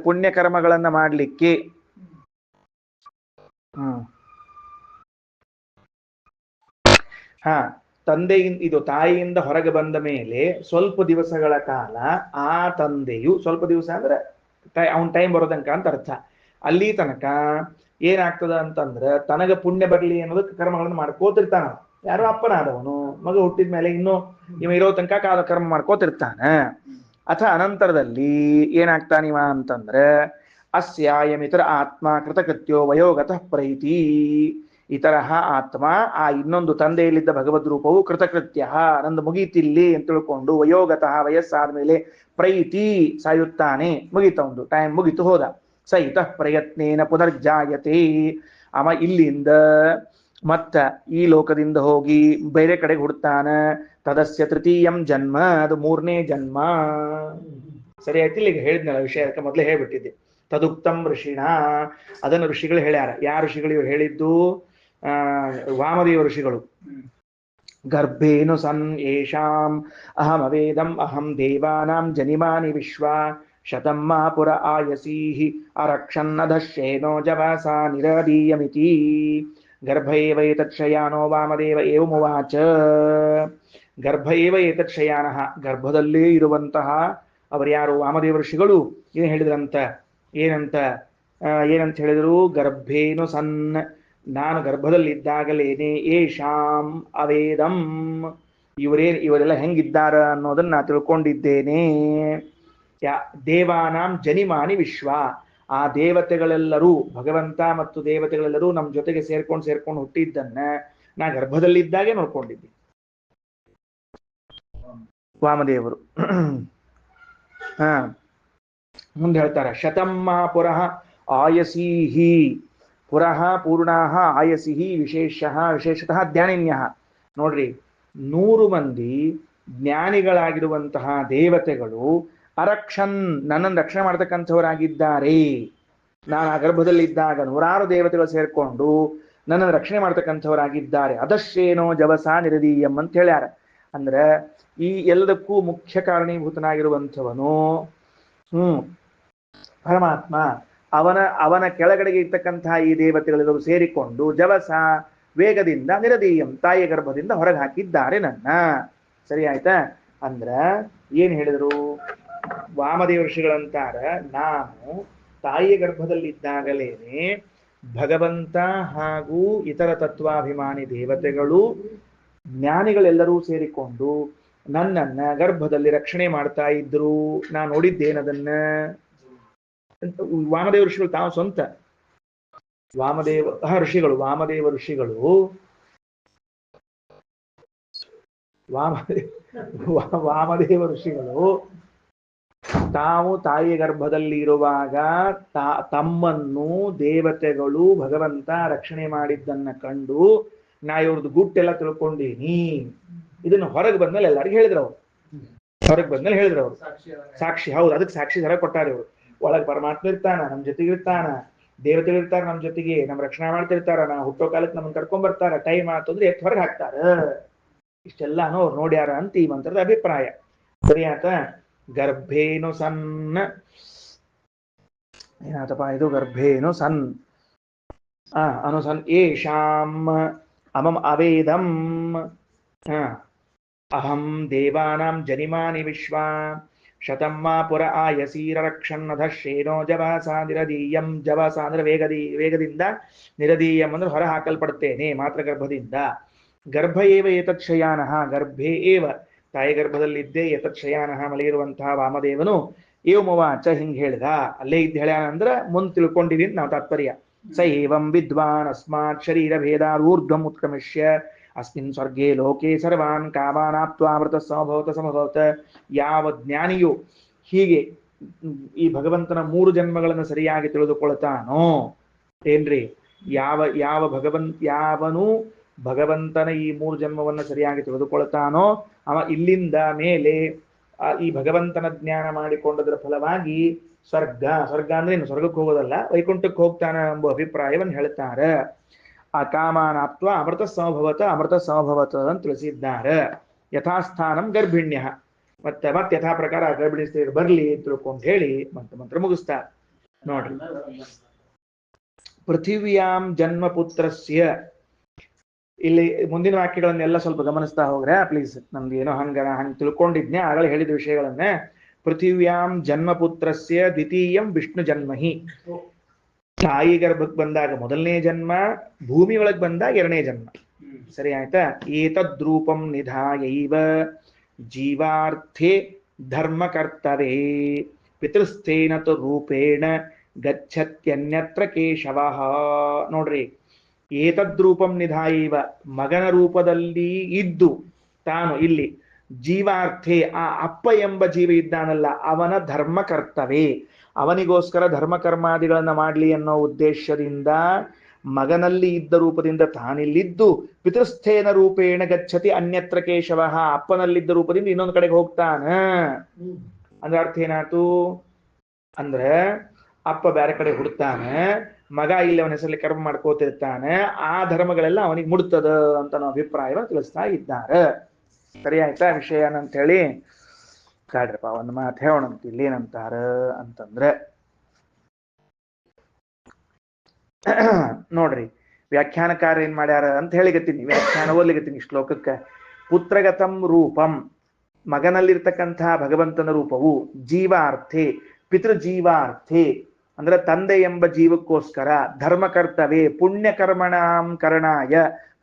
ಪುಣ್ಯ ಕರ್ಮಗಳನ್ನ ಮಾಡ್ಲಿಕ್ಕೆ ತಂದೆಯಿಂದ, ಇದು ತಾಯಿಯಿಂದ ಹೊರಗೆ ಬಂದ ಮೇಲೆ ಸ್ವಲ್ಪ ದಿವಸಗಳ ಕಾಲ ಆ ತಂದೆಯು, ಸ್ವಲ್ಪ ದಿವಸ ಅಂದ್ರೆ ಅವನ್ ಟೈಮ್ ಬರೋ ತನಕ ಅಂತ ಅರ್ಥ. ಅಲ್ಲಿ ತನಕ ಏನಾಗ್ತದ ಅಂತಂದ್ರೆ ತನಗ ಪುಣ್ಯ ಬರಲಿ ಅನ್ನೋದಕ್ಕೆ ಕರ್ಮಗಳನ್ನು ಮಾಡ್ಕೋತಿರ್ತಾನ. ಯಾರೋ ಅಪ್ಪನಾದವನು ಮಗ ಹುಟ್ಟಿದ ಮೇಲೆ ಇನ್ನೂ ಇವ ಇರೋ ತನಕ ಕರ್ಮ ಮಾಡ್ಕೋತಿರ್ತಾನ. ಅಥ ಅನಂತರದಲ್ಲಿ ಏನಾಗ್ತಾನಿವ ಅಂತಂದ್ರೆ ಅಸ್ಯಾಯಮಿತರ ಆತ್ಮ ಕೃತಕೃತ್ಯೋ ವಯೋಗತಃ ಪ್ರೈತಿ. ಇತರ ಆತ್ಮ, ಆ ಇನ್ನೊಂದು ತಂದೆಯಲ್ಲಿದ್ದ ಭಗವದ್ ರೂಪವು ಕೃತಕೃತ್ಯ, ನಂದು ಮುಗೀತಿಲ್ಲಿ ಅಂತ ತಿಳ್ಕೊಂಡು ವಯೋಗತಃ, ವಯಸ್ಸಾದ್ಮೇಲೆ ಪ್ರೈತಿ ಸಾಯುತ್ತಾನೆ, ಮುಗೀತ ಒಂದು ಟೈಮ್ ಮುಗಿತು ಹೋದ. ಸಹಿತ ಪ್ರಯತ್ನೇನ ಪುನರ್ಜಾಯತೆ, ಅವ ಇಲ್ಲಿಂದ ಮತ್ತ ಈ ಲೋಕದಿಂದ ಹೋಗಿ ಬೇರೆ ಕಡೆಗೆ ಹುಡ್ತಾನ. ತದಸ್ಯ ತೃತೀಯಂ ಜನ್ಮ, ಅದು ಮೂರನೇ ಜನ್ಮ. ಸರಿ ಆಯ್ತಿಲ್ಲ? ಈಗ ಹೇಳಿದ್ನಲ್ಲ ವಿಷಯ, ಅದಕ್ಕೆ ಮೊದಲೇ ಹೇಳ್ಬಿಟ್ಟಿದ್ದೆ. ತದುಕ್ತಂ ಋಷಿಣ, ಅದನ್ನು ಋಷಿಗಳು ಹೇಳ್ಯಾರ. ಯಾವ ಋಷಿಗಳು ಇವರು ಹೇಳಿದ್ದು? ವಾಮದೇವ ಋಷಿಗಳು. ಗರ್ಭೇನು ಸನ್ ಯೇಷಾಂ ಅಹಂ ಅವೇದಂ ಅಹಂ ದೇವಾನಾಂ ಜನಿಮಾನಿ ವಿಶ್ವ ಶತಂ ಮಾ ಪುರ ಆಯಸೀಹಿ ಅರಕ್ಷನ್ನಧಶ್ಯೇನೋ ಜವಸಾ ನಿರದೀಯಮಿತಿ. ಗರ್ಭ ಏವ ಏತತ್ ಶಯಾನೋ ವಾಮದೇವ ಏವಮುವಾಚ. ಗರ್ಭ ಏವ ಏತತ್ ಶಯಾನಃ, ಗರ್ಭದಲ್ಲೇ ಇರುವಂತಹ ಅವರ್ಯಾರು? ವಾಮದೇವ ಋಷಿಗಳು ಏನು ಹೇಳಿದ್ರಂತ? ಏನಂತ ಹೇಳಿದ್ರು? ಗರ್ಭೇನು ಸನ್, ನಾನು ಗರ್ಭದಲ್ಲಿದ್ದಾಗಲೇನೆ ಏಷಾಂ ಅವೇದಂ, ಇವರೆಲ್ಲ ಹೆಂಗಿದ್ದಾರ ಅನ್ನೋದನ್ನ ನಾ ತಿಳ್ಕೊಂಡಿದ್ದೇನೆ. ದೇವಾನಾಂ ಜನಿಮಾನಿ ವಿಶ್ವ, ಆ ದೇವತೆಗಳೆಲ್ಲರೂ, ಭಗವಂತ ಮತ್ತು ದೇವತೆಗಳೆಲ್ಲರೂ ನಮ್ಮ ಜೊತೆಗೆ ಸೇರ್ಕೊಂಡು ಹುಟ್ಟಿದ್ದನ್ನ ನಾ ಗರ್ಭದಲ್ಲಿದ್ದಾಗೆ ನೋಡ್ಕೊಂಡಿದ್ದೆ. ವಾಮದೇವರು ಮುಂದೆ ಹೇಳ್ತಾರೆ, ಶತಮ್ಮ ಪುರಃ ಆಯಸೀಹಿ, ಪುರಃ ಪೂರ್ಣಾಹ ಆಯಸಿಹಿ ವಿಶೇಷತಃ ಜ್ಞಾನಿನ್ಯ. ನೋಡ್ರಿ, 100 ಮಂದಿ ಜ್ಞಾನಿಗಳಾಗಿರುವಂತಹ ದೇವತೆಗಳು ಅರಕ್ಷನ್, ನನ್ನನ್ನು ರಕ್ಷಣೆ ಮಾಡ್ತಕ್ಕಂಥವರಾಗಿದ್ದಾರೆ. ನಾನು ಆ ಗರ್ಭದಲ್ಲಿದ್ದಾಗ 100 ದೇವತೆಗಳು ಸೇರ್ಕೊಂಡು ನನ್ನನ್ನು ರಕ್ಷಣೆ ಮಾಡ್ತಕ್ಕಂಥವರಾಗಿದ್ದಾರೆ. ಅದಶ್ಯೇನೋ ಜವಸಾ ನಿರದೀಯಂ ಅಂತ ಹೇಳ್ಯಾರ. ಅಂದ್ರೆ ಈ ಎಲ್ಲದಕ್ಕೂ ಮುಖ್ಯ ಕಾರಣೀಭೂತನಾಗಿರುವಂಥವನು ಪರಮಾತ್ಮ. ಅವನ ಕೆಳಗಡೆಗೆ ಇರ್ತಕ್ಕಂತಹ ಈ ದೇವತೆಗಳೆಲ್ಲರೂ ಸೇರಿಕೊಂಡು ಜವಸ, ವೇಗದಿಂದ ನಿರದೀಯಂ, ತಾಯಿಯ ಗರ್ಭದಿಂದ ಹೊರಗೆ ಹಾಕಿದ್ದಾರೆ ನನ್ನ. ಸರಿ ಆಯ್ತಾ? ಅಂದ್ರ ಏನ್ ಹೇಳಿದ್ರು ವಾಮದೇವ ಋಷಿಗಳಂತಾರ, ನಾನು ತಾಯಿಯ ಗರ್ಭದಲ್ಲಿದ್ದಾಗಲೇನೆ ಭಗವಂತ ಹಾಗೂ ಇತರ ತತ್ವಾಭಿಮಾನಿ ದೇವತೆಗಳು, ಜ್ಞಾನಿಗಳೆಲ್ಲರೂ ಸೇರಿಕೊಂಡು ನನ್ನನ್ನ ಗರ್ಭದಲ್ಲಿ ರಕ್ಷಣೆ ಮಾಡ್ತಾ ಇದ್ರು. ನಾ ನೋಡಿದ್ದೇನದನ್ನ. ವಾಮದೇವ ಋಷಿಗಳು ತಾವು ಸ್ವಂತ ವಾಮದೇವ ಋಷಿಗಳು ವಾಮದೇವ ಋಷಿಗಳು ತಾವು ತಾಯಿ ಗರ್ಭದಲ್ಲಿ ಇರುವಾಗ ತಮ್ಮನ್ನು ದೇವತೆಗಳು ಭಗವಂತ ರಕ್ಷಣೆ ಮಾಡಿದ್ದನ್ನ ಕಂಡು ನಾ ಇವ್ರದ್ದು ಗುಟ್ಟೆಲ್ಲ ತಿಳ್ಕೊಂಡೀನಿ. ಇದನ್ನು ಹೊರಗೆ ಬಂದ್ಮೇಲೆ ಎಲ್ಲರಿಗೂ ಹೇಳಿದ್ರು ಅವ್ರು. ಸಾಕ್ಷಿ, ಹೌದು, ಅದಕ್ಕೆ ಸಾಕ್ಷಿ ಧರ ಕೊಟ್ಟಾರೆ ಇವರು. ಒಳಗೆ ಪರಮಾತ್ಮ ಇರ್ತಾನ, ನಮ್ ಜೊತೆಗೆ ಇರ್ತಾನ, ದೇವತೆಗಳು ಇರ್ತಾರ ನಮ್ ಜೊತೆಗೆ, ನಮ್ ರಕ್ಷಣೆ ಮಾಡ್ತಿರ್ತಾರ, ನಾ ಹುಟ್ಟೋ ಕಾಲಕ್ಕೆ ನಮ್ಮನ್ನ ಕರ್ಕೊಂಡ್ ಬರ್ತಾರ, ಟೈಮ್ ಆತಂದ್ರೆ ಎತ್ ಹೊರಗೆ ಹಾಕ್ತಾರ. ಇಷ್ಟೆಲ್ಲಾನು ಅವ್ರು ನೋಡ್ಯಾರ ಅಂತ ಈ ಮಂತ್ರದ ಅಭಿಪ್ರಾಯ. ಸರಿ ಆತ. ಗರ್ಭೇನು ಸನ್ನ, ಏನಾತಪ್ಪ ಇದು? ಗರ್ಭೇನು ಸನ್ ಅನುಸನ್ ಏಷಾಂ ಅಮಂ ಅವೇದಂ ಅಹಂ ದೇವಾನಾಂ ಜನಿಮಾನಿ ವಿಶ್ವಾ ಶತಂ ಮಾ ಪುರ ಆಯಸೀರ ರಕ್ಷನ್ನಧ ಶ್ರೇನೋ ಜವಸ ನಿರದೀಯಂ. ಜವಸ ಅಂದ್ರೆ ವೇಗದಿಂದ, ನಿರದೀಯಂ ಅಂದ್ರೆ ಹೊರ ಹಾಕಲ್ಪಡುತ್ತೇನೆ ಮಾತ್ರ ಗರ್ಭದಿಂದ. ಗರ್ಭ ಏವ ಏತತ್ ಶಯಾನಃ, ಗರ್ಭೇ ಏವ ತಾಯಿ ಗರ್ಭದಲ್ಲಿದ್ದೇ ಏತತ್ ಶಯಾನಃ ಮಲಗಿರುವಂತಹ ವಾಮದೇವನು ಏವಮವಾಚ ಹಿಂಗ್ ಹೇಳಿದ. ಅಲ್ಲೇ ಇದ್ದು ಹೇಳ್ಯಾನ ಅಂದ್ರ ಮುಂದ್ ತಿಳ್ಕೊಂಡಿವಿ ಅಂತ ನಾವು ತಾತ್ಪರ್ಯ. ಸ ಏವಂ ವಿದ್ವಾನ್ ಅಸ್ಮಾತ್ ಶರೀರ ಭೇದಾರೂರ್ಧ್ವಂ ಉತ್ಕ್ರಮಿಷ್ಯ ಅಸ್ಮಿನ್ ಸ್ವರ್ಗೇ ಲೋಕೆ ಸರ್ವಾನ್ ಕಾಮಾನಾಪ್ತ್ವಾಮೃತ ಸಮಭವತ. ಯಾವ ಜ್ಞಾನಿಯು ಹೀಗೆ ಈ ಭಗವಂತನ 3 ಜನ್ಮಗಳನ್ನು ಸರಿಯಾಗಿ ತಿಳಿದುಕೊಳ್ತಾನೋ, ಏನ್ರಿ, ಯಾವನು ಭಗವಂತನ ಈ 3 ಜನ್ಮವನ್ನು ಸರಿಯಾಗಿ ತಿಳಿದುಕೊಳ್ತಾನೋ ಅವ ಇಲ್ಲಿಂದ ಮೇಲೆ ಈ ಭಗವಂತನ ಜ್ಞಾನ ಮಾಡಿಕೊಂಡದ್ರ ಫಲವಾಗಿ ಸ್ವರ್ಗ ಅಂದ್ರೆ ಏನು? ಸ್ವರ್ಗಕ್ಕೆ ಹೋಗೋದಲ್ಲ, ವೈಕುಂಠಕ್ಕೆ ಹೋಗ್ತಾನ ಎಂಬ ಅಭಿಪ್ರಾಯವನ್ನು ಹೇಳ್ತಾರೆ. ಆ ಕಾಮಾನಾಪ್ತ್ವ ಅಮೃತ ಸಮಭವತ ಅಂತ ತಿಳಿಸಿದ್ದಾರೆ. ಯಥಾಸ್ಥಾನಂ ಗರ್ಭಿಣ್ಯ, ಮತ್ತೆ ಯಥಾ ಪ್ರಕಾರ ಗರ್ಭಿಣಿ ಸ್ತ್ರೀಯರು ಬರ್ಲಿ ತಿಳ್ಕೊಂಡು ಹೇಳಿ ಮಂತ್ರ ಮುಗಿಸ್ತಾರೆ. ನೋಡ್ರಿ, ಪೃಥಿವ್ಯಾಂ ಜನ್ಮ ಪುತ್ರಸ್ಯ, ಇಲ್ಲಿ ಮುಂದಿನ ವಾಕ್ಯಗಳನ್ನೆಲ್ಲ ಸ್ವಲ್ಪ ಗಮನಿಸ್ತಾ ಹೋಗ್ರೆ ಪ್ಲೀಸ್. ನಮ್ದು ಏನೋ ಹಂಗ ತಿಳ್ಕೊಂಡಿದ್ನೆ ಆಗಲೇ ಹೇಳಿದ ವಿಷಯಗಳನ್ನ. ಪೃಥಿವ್ಯಾಂ ಜನ್ಮಪುತ್ರಸ್ಯ ದ್ವಿತೀಯಂ ವಿಷ್ಣು ಜನ್ಮಹಿ, ತಾಯಿ ಗರ್ಭಕ್ಕೆ ಬಂದಾಗ ಮೊದಲನೇ ಜನ್ಮ, ಭೂಮಿ ಒಳಗೆ ಬಂದಾಗ 2ನೇ ಜನ್ಮ. ಸರಿ ಆಯ್ತಾ? ಏತದ್ರೂಪಂ ನಿಧಾಯೈವ ಜೀವಾರ್ಥೇ ಧರ್ಮಕರ್ತವೇ ಪಿತೃಸ್ಥೇನ ತು ರೂಪೇಣ ಗಚ್ಚತ್ಯನ್ಯತ್ರ ಕೇಶವಃ. ನೋಡ್ರಿ, ಏತದ್ರೂಪಂ ನಿಧಾಯೈವ, ಮಗನ ರೂಪದಲ್ಲಿ ಇದ್ದು ತಾನು ಇಲ್ಲಿ ಜೀವಾರ್ಥೆ, ಆ ಅಪ್ಪ ಎಂಬ ಜೀವ ಇದ್ದಾನಲ್ಲ ಅವನ ಧರ್ಮಕರ್ತವೇ, ಅವನಿಗೋಸ್ಕರ ಧರ್ಮಕರ್ಮಾದಿಗಳನ್ನ ಮಾಡಲಿ ಅನ್ನೋ ಉದ್ದೇಶದಿಂದ ಮಗನಲ್ಲಿ ಇದ್ದ ರೂಪದಿಂದ ತಾನಿಲ್ಲಿದ್ದು ಪಿತೃಸ್ಥೇನ ರೂಪೇಣ ಗಚ್ಚತಿ ಅನ್ಯತ್ರ ಕೇಶವಃ, ಅಪ್ಪನಲ್ಲಿದ್ದ ರೂಪದಿಂದ ಇನ್ನೊಂದು ಕಡೆಗೆ ಹೋಗ್ತಾನ. ಅಂದ್ರೆ ಅರ್ಥ ಏನಾಯ್ತು ಅಂದ್ರೆ ಅಪ್ಪ ಬೇರೆ ಕಡೆ ಹುಡ್ತಾನೆ, ಮಗ ಇಲ್ಲಿ ಅವನ ಹೆಸರಲ್ಲಿ ಕರ್ಮ ಮಾಡ್ಕೋತಿರ್ತಾನೆ, ಆ ಧರ್ಮಗಳೆಲ್ಲ ಅವನಿಗೆ ಮುಡ್ತದ ಅಂತ ನಾವು ಅಭಿಪ್ರಾಯವನ್ನು ತಿಳಿಸ್ತಾ ಇದ್ದಾರೆ. ಸರಿ ಆಯ್ತಾ ವಿಷಯ ಅಂತ ಹೇಳಿ ಕಾಡ್ರಪ್ಪ ಒಂದು ಮಾತು ಹೇಳೋಣಂತ. ಇಲ್ಲಿ ಏನಂತಾರ ಅಂತಂದ್ರೆ ನೋಡ್ರಿ, ವ್ಯಾಖ್ಯಾನಕಾರ ಏನ್ ಮಾಡ್ಯಾರ ಅಂತ ಹೇಳಿಗತ್ತೀನಿ, ವ್ಯಾಖ್ಯಾನ ಓದ್ಲಿಗತ್ತೀನಿ ಶ್ಲೋಕಕ್ಕೆ. ಪುತ್ರಗತಂ ರೂಪಂ, ಮಗನಲ್ಲಿರ್ತಕ್ಕಂತಹ ಭಗವಂತನ ರೂಪವು ಜೀವಾರ್ಥೆ ಪಿತೃಜೀವಾರ್ಥೆ ಅಂದ್ರೆ ತಂದೆ ಎಂಬ ಜೀವಕ್ಕೋಸ್ಕರ, ಧರ್ಮಕರ್ತವೇ ಪುಣ್ಯಕರ್ಮಣಾಂ ಕರಣಾಯ,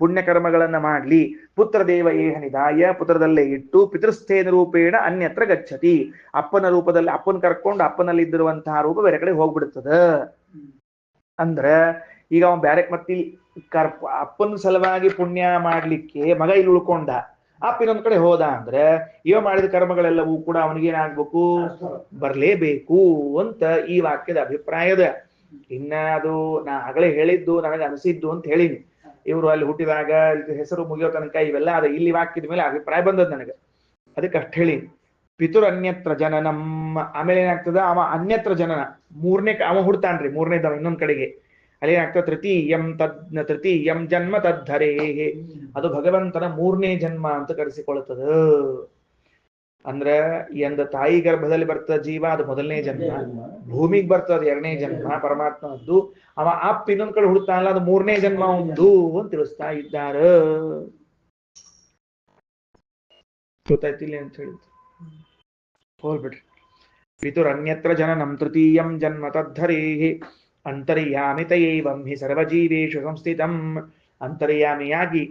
ಪುಣ್ಯಕರ್ಮಗಳನ್ನ ಮಾಡ್ಲಿ, ಪುತ್ರ ದೇವ ಏಹ ನಿಧಾಯ, ಪುತ್ರದಲ್ಲೇ ಇಟ್ಟು, ಪಿತೃಸ್ಥೇನ ರೂಪೇಣ ಅನ್ಯತ್ರ ಗಚ್ಚತಿ, ಅಪ್ಪನ ರೂಪದಲ್ಲಿ ಅಪ್ಪನ ಕರ್ಕೊಂಡು ಅಪ್ಪನಲ್ಲಿ ಇದ್ದಿರುವಂತಹ ರೂಪ ಬೇರೆ ಕಡೆ ಹೋಗ್ಬಿಡ್ತದ. ಅಂದ್ರೆ ಈಗ ಅವನ್ ಬ್ಯಾರೆ ಮತ್ತೆ ಅಪ್ಪನ ಸಲುವಾಗಿ ಪುಣ್ಯ ಮಾಡ್ಲಿಕ್ಕೆ ಮಗ ಇಲ್ಲಿ ಉಳ್ಕೊಂಡ, ಅಪ್ಪ ಇನ್ನೊಂದ್ ಕಡೆ ಹೋದ ಅಂದ್ರೆ ಇವ ಮಾಡಿದ ಕರ್ಮಗಳೆಲ್ಲವೂ ಕೂಡ ಅವನಿಗೇನಾಗ್ಬೇಕು? ಬರ್ಲೇಬೇಕು ಅಂತ ಈ ವಾಕ್ಯದ ಅಭಿಪ್ರಾಯದ. ಇನ್ನ ಅದು ನಾ ಆಗಲೇ ಹೇಳಿದ್ದು ನನಗೆ ಅನಿಸಿದ್ದು ಅಂತ ಹೇಳಿನಿ. ಇವರು ಅಲ್ಲಿ ಹುಟ್ಟಿದಾಗ ಹೆಸರು ಮುಗಿಯೋ ತನಕ ಇವೆಲ್ಲ ಅದ ಇಲ್ಲಿ ವಾಕ್ಯದ ಮೇಲೆ ಅಭಿಪ್ರಾಯ ಬಂದದ್ ನನಗೆ, ಅದಕ್ಕೆ ಅಷ್ಟು ಹೇಳಿ. ಪಿತುರ್ ಅನ್ಯತ್ರ ಜನನಂ, ಆಮೇಲೆ ಏನಾಗ್ತದ ಅವ ಅನ್ಯತ್ರ ಜನನ, ಅವ ಹುಡ್ತಾನ್ರಿ 3ನೇದವ ಇನ್ನೊಂದ್ ಕಡೆಗೆ, ಅಲ್ಲಿ ಏನಾಗ್ತದೆ ತೃತೀಯಂ ಜನ್ಮ ತದ್ಧರೇ, ಅದು ಭಗವಂತನ 3ನೇ ಜನ್ಮ ಅಂತ ಕರೆಸಿಕೊಳ್ಳುತ್ತದೆ. ಅಂದ್ರ ಎಂದ ತಾಯಿ ಗರ್ಭದಲ್ಲಿ ಬರ್ತದ ಜೀವ ಅದು ಮೊದಲನೇ ಜನ್ಮ, ಭೂಮಿಗೆ ಬರ್ತದ 2ನೇ ಜನ್ಮ ಪರಮಾತ್ಮದ್ದು, ಅವ ಅಪ್ಪ ಇನ್ನೊಂದ್ ಕಡೆ ಹುಡ್ತಾನಲ್ಲ ಅದು 3ನೇ ಜನ್ಮ ಒಂದು ಅಂತ ತಿಳಿಸ್ತಾ ಇದ್ದಾರ. ಗೊತ್ತಾಯ್ತಿಲ್ಲ ಅಂತ ಹೇಳಿದ್ರು, ಹೋಗ್ಬಿಡ್ರಿ. ಪಿತುರ್ ಅನ್ಯತ್ರ ಜನನಂ ತೃತೀಯಂ ಜನ್ಮ ತದ್ಧರೇ ಅಂತರ್ಯಾಮಿತಯೈವಂ ಹಿ ಸರ್ವಜೀವೇಶು ಸಂಸ್ಥಿತಂ, ಅಂತರ್ಯಾಮಿಯಾಗಿ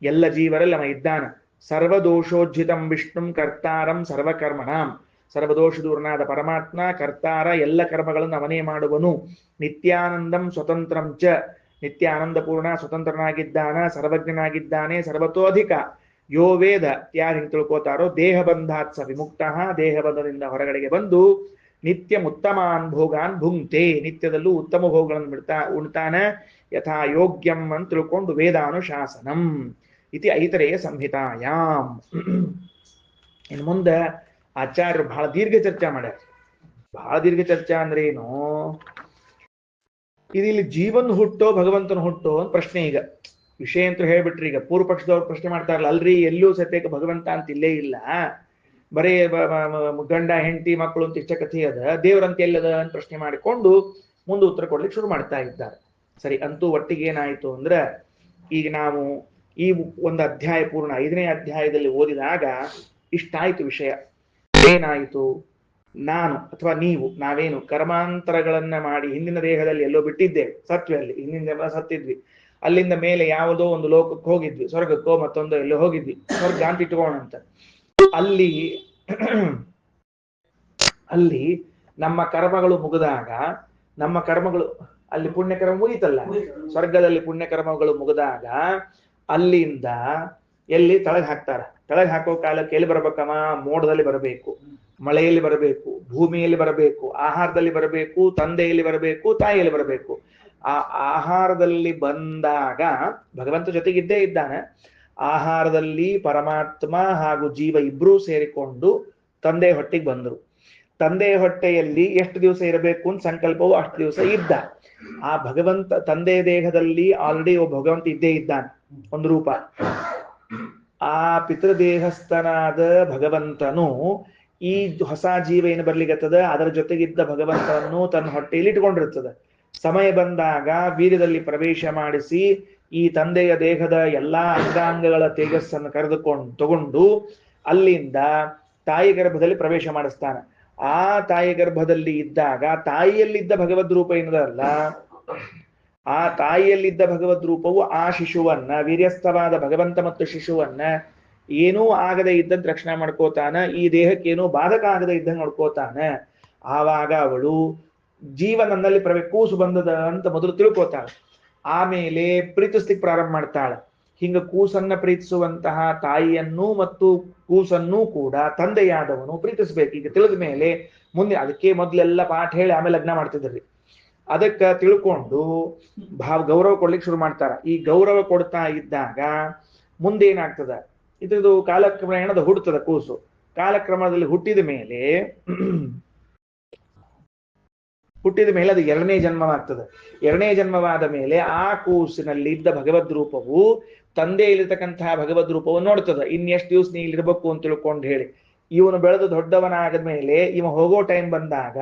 ಎಲ್ಲ ಜೀವರಲ್ಲಿ ಅವ ಇದ್ದಾನ. ಸರ್ವದೋಷೋಜ್ಜಿತಂ ವಿಷ್ಣುಂ ಕರ್ತಾರಂ ಸರ್ವಕರ್ಮಣಾಂ, ಸರ್ವದೋಷ ದೂರನಾದ ಪರಮಾತ್ಮ ಕರ್ತಾರ, ಎಲ್ಲ ಕರ್ಮಗಳನ್ನು ಅವನೇ ಮಾಡುವನು. ನಿತ್ಯಾನಂದಂ ಸ್ವತಂತ್ರಂ ಚ, ನಿತ್ಯ ಆನಂದಪೂರ್ಣ ಸ್ವತಂತ್ರನಾಗಿದ್ದಾನ, ಸರ್ವಜ್ಞನಾಗಿದ್ದಾನೆ, ಸರ್ವತೋಧಿಕ. ಯೋ ವೇದ, ಯಾರು ಹಿಂಗೆ ತಿಳ್ಕೋತಾರೋ, ದೇಹ ಬಂಧಾತ್ ಸ ವಿಮುಕ್ತ, ದೇಹ ಬಂಧದಿಂದ ಹೊರಗಡೆಗೆ ಬಂದು ನಿತ್ಯ ಉತ್ತಮಾನ್ ಭೋಗಾನ್ ಭುಂಕ್ತೆ, ನಿತ್ಯದಲ್ಲೂ ಉತ್ತಮ ಭೋಗಗಳನ್ನು ಉಣ್ತಾನ. ಯಥಾ ಯೋಗ್ಯಂ ಅಂತ ತಿಳ್ಕೊಂಡು ವೇದಾನುಶಾಸನಂ ಇತಿ ಐತರೇಯ ಸಂಹಿತಾಯಾಮ್. ಇನ್ನು ಮುಂದೆ ಆಚಾರ್ಯರು ಬಹಳ ದೀರ್ಘ ಚರ್ಚೆ ಮಾಡ್ಯಾರ. ಬಹಳ ದೀರ್ಘ ಚರ್ಚೆ ಅಂದ್ರೆ ಏನು, ಇಲ್ಲಿ ಜೀವನ್ ಹುಟ್ಟೋ ಭಗವಂತನ ಹುಟ್ಟೋ ಅಂತ ಪ್ರಶ್ನೆ. ಈಗ ವಿಷಯ ಅಂತ ಹೇಳ್ಬಿಟ್ರಿ. ಈಗ ಪೂರ್ವ ಪಕ್ಷದವ್ರು ಪ್ರಶ್ನೆ ಮಾಡ್ತಾರಲ್ಲ, ಅಲ್ರಿ ಎಲ್ಲೂ ಸತ್ಯಕ್ಕೆ ಭಗವಂತ ಅಂತ ಇಲ್ಲೇ ಇಲ್ಲ, ಬರೇ ಗಂಡ ಹೆಂಡತಿ ಮಕ್ಕಳು ಅಂತ ಇಷ್ಟ ಕಥೆ ಅದ, ದೇವರಂತ ಎಲ್ಲದ ಅಂತ ಪ್ರಶ್ನೆ ಮಾಡಿಕೊಂಡು ಮುಂದೆ ಉತ್ತರ ಕೊಡ್ಲಿಕ್ಕೆ ಶುರು ಮಾಡ್ತಾ ಇದ್ದಾರೆ. ಸರಿ, ಅಂತೂ ಒಟ್ಟಿಗೆ ಏನಾಯ್ತು ಅಂದ್ರೆ, ಈಗ ನಾವು ಈ ಒಂದು ಅಧ್ಯಾಯ ಪೂರ್ಣ 5ನೇ ಅಧ್ಯಾಯದಲ್ಲಿ ಓದಿದಾಗ ಇಷ್ಟಾಯ್ತು ವಿಷಯ. ಏನಾಯಿತು, ನಾನು ಅಥವಾ ನೀವು, ನಾವೇನು ಕರ್ಮಾಂತರಗಳನ್ನ ಮಾಡಿ ಹಿಂದಿನ ದೇಹದಲ್ಲಿ ಎಲ್ಲೋ ಬಿಟ್ಟಿದ್ದೇವೆ, ಸತ್ವಲ್ಲಿ ಹಿಂದಿನ ಸತ್ತಿದ್ವಿ, ಅಲ್ಲಿಂದ ಮೇಲೆ ಯಾವುದೋ ಒಂದು ಲೋಕಕ್ಕೆ ಹೋಗಿದ್ವಿ, ಸ್ವರ್ಗಕ್ಕೋ ಮತ್ತೊಂದು ಎಲ್ಲೋ ಹೋಗಿದ್ವಿ, ಸ್ವರ್ಗ ಅಂತ ಇಟ್ಕೋಣಂತ. ಅಲ್ಲಿ ನಮ್ಮ ಕರ್ಮಗಳು ಮುಗಿದಾಗ, ನಮ್ಮ ಕರ್ಮಗಳು ಅಲ್ಲಿ ಪುಣ್ಯಕರ್ಮ ಮುಗಿತಲ್ಲ, ಸ್ವರ್ಗದಲ್ಲಿ ಪುಣ್ಯಕರ್ಮಗಳು ಮುಗಿದಾಗ ಅಲ್ಲಿಂದ ಎಲ್ಲಿ ತಳಗ್ ಹಾಕ್ತಾರ. ತಳಗ್ ಹಾಕೋ ಕಾಲಕ್ಕೆ ಎಲ್ಲಿ ಬರ್ಬೇಕಮ್ಮ, ಮೋಡದಲ್ಲಿ ಬರಬೇಕು, ಮಳೆಯಲ್ಲಿ ಬರಬೇಕು, ಭೂಮಿಯಲ್ಲಿ ಬರಬೇಕು, ಆಹಾರದಲ್ಲಿ ಬರಬೇಕು, ತಂದೆಯಲ್ಲಿ ಬರಬೇಕು, ತಾಯಿಯಲ್ಲಿ ಬರಬೇಕು. ಆ ಆಹಾರದಲ್ಲಿ ಬಂದಾಗ ಭಗವಂತ ಜೊತೆಗಿದ್ದೇ ಇದ್ದಾನೆ. ಆಹಾರದಲ್ಲಿ ಪರಮಾತ್ಮ ಹಾಗೂ ಜೀವ ಇಬ್ರೂ ಸೇರಿಕೊಂಡು ತಂದೆ ಹೊಟ್ಟೆಗೆ ಬಂದರು. ತಂದೆ ಹೊಟ್ಟೆಯಲ್ಲಿ ಎಷ್ಟು ದಿವಸ ಇರಬೇಕು ಅಂತ ಸಂಕಲ್ಪವು ಅಷ್ಟು ದಿವಸ ಇದ್ದ. ಆ ಭಗವಂತ ತಂದೆ ದೇಹದಲ್ಲಿ ಆಲ್ರೆಡಿ ಒಬ್ಬ ಭಗವಂತ ಇದ್ದೇ ಇದ್ದಾನೆ, ಒಂದು ರೂಪ. ಆ ಪಿತೃದೇಹಸ್ಥನಾದ ಭಗವಂತನು ಈ ಹೊಸ ಜೀವ ಏನು ಬರ್ಲಿಕ್ಕತ್ತದ ಅದರ ಜೊತೆಗಿದ್ದ ಭಗವಂತನನ್ನು ತನ್ನ ಹೊಟ್ಟೆಯಲ್ಲಿ ಇಟ್ಕೊಂಡಿರ್ತದೆ. ಸಮಯ ಬಂದಾಗ ವೀರ್ಯದಲ್ಲಿ ಪ್ರವೇಶ ಮಾಡಿಸಿ ಈ ತಂದೆಯ ದೇಹದ ಎಲ್ಲಾ ಅಂಗಾಂಗಗಳ ತೇಜಸ್ಸನ್ನು ತಗೊಂಡು ಅಲ್ಲಿಂದ ತಾಯಿ ಗರ್ಭದಲ್ಲಿ ಪ್ರವೇಶ ಮಾಡಿಸ್ತಾನೆ. ಆ ತಾಯಿ ಗರ್ಭದಲ್ಲಿ ಇದ್ದಾಗ ತಾಯಿಯಲ್ಲಿದ್ದ ಭಗವದ್ ರೂಪ ಏನದಲ್ಲ, ಆ ತಾಯಿಯಲ್ಲಿದ್ದ ಭಗವದ್ ರೂಪವು ಆ ಶಿಶುವನ್ನ, ವೀರ್ಯಸ್ಥವಾದ ಭಗವಂತ ಮತ್ತು ಶಿಶುವನ್ನ ಏನೂ ಆಗದೆ ಇದ್ದಂತೆ ರಕ್ಷಣೆ ಮಾಡ್ಕೋತಾನ, ಈ ದೇಹಕ್ಕೇನೂ ಬಾಧಕ ಆಗದೆ ಇದ್ದಂಗೆ ನೋಡ್ಕೋತಾನ. ಆವಾಗ ಅವಳು ಜೀವ ನನ್ನಲ್ಲಿ ಕೂಸು ಬಂದದ ಅಂತ ಮೊದಲು ತಿಳ್ಕೋತಾಳೆ. ಆಮೇಲೆ ಪ್ರೀತಿಸ್ಲಿಕ್ಕೆ ಪ್ರಾರಂಭ ಮಾಡ್ತಾಳೆ. ಹಿಂಗ ಕೂಸನ್ನ ಪ್ರೀತಿಸುವಂತಹ ತಾಯಿಯನ್ನು ಮತ್ತು ಕೂಸನ್ನೂ ಕೂಡ ತಂದೆಯಾದವನು ಪ್ರೀತಿಸ್ಬೇಕು. ಈಗ ತಿಳಿದ ಮೇಲೆ ಮುಂದೆ ಅದಕ್ಕೆ ಮೊದ್ಲೆಲ್ಲ ಪಾಠ ಹೇಳಿ ಆಮೇಲೆ ಲಗ್ನ ಮಾಡ್ತಿದ್ರಿ. ಅದಕ್ಕ ತಿಳ್ಕೊಂಡು ಗೌರವ ಕೊಡ್ಲಿಕ್ಕೆ ಶುರು ಮಾಡ್ತಾರ. ಈ ಗೌರವ ಕೊಡ್ತಾ ಇದ್ದಾಗ ಮುಂದೆ ಏನಾಗ್ತದ, ಇದು ಕಾಲಕ್ರಮೇಣದ ಹುಡ್ತದ ಕೂಸು. ಕಾಲಕ್ರಮದಲ್ಲಿ ಹುಟ್ಟಿದ ಮೇಲೆ ಅದು 2ನೇ ಜನ್ಮವಾಗ್ತದೆ. 2ನೇ ಜನ್ಮವಾದ ಮೇಲೆ ಆ ಕೂಸಿನಲ್ಲಿ ಇದ್ದ ಭಗವದ್ ರೂಪವು ತಂದೆಯಲ್ಲಿರ್ತಕ್ಕಂತಹ ಭಗವದ್ ರೂಪವನ್ನು ನೋಡ್ತದ. ಇನ್ನೆಷ್ಟು ದಿವಸ ನೀ ಇಲ್ಲಿರ್ಬೇಕು ಅಂತ ತಿಳ್ಕೊಂಡು ಹೇಳಿ. ಇವನು ಬೆಳೆದು ದೊಡ್ಡವನಾಗದ ಮೇಲೆ ಇವ ಹೋಗೋ ಟೈಮ್ ಬಂದಾಗ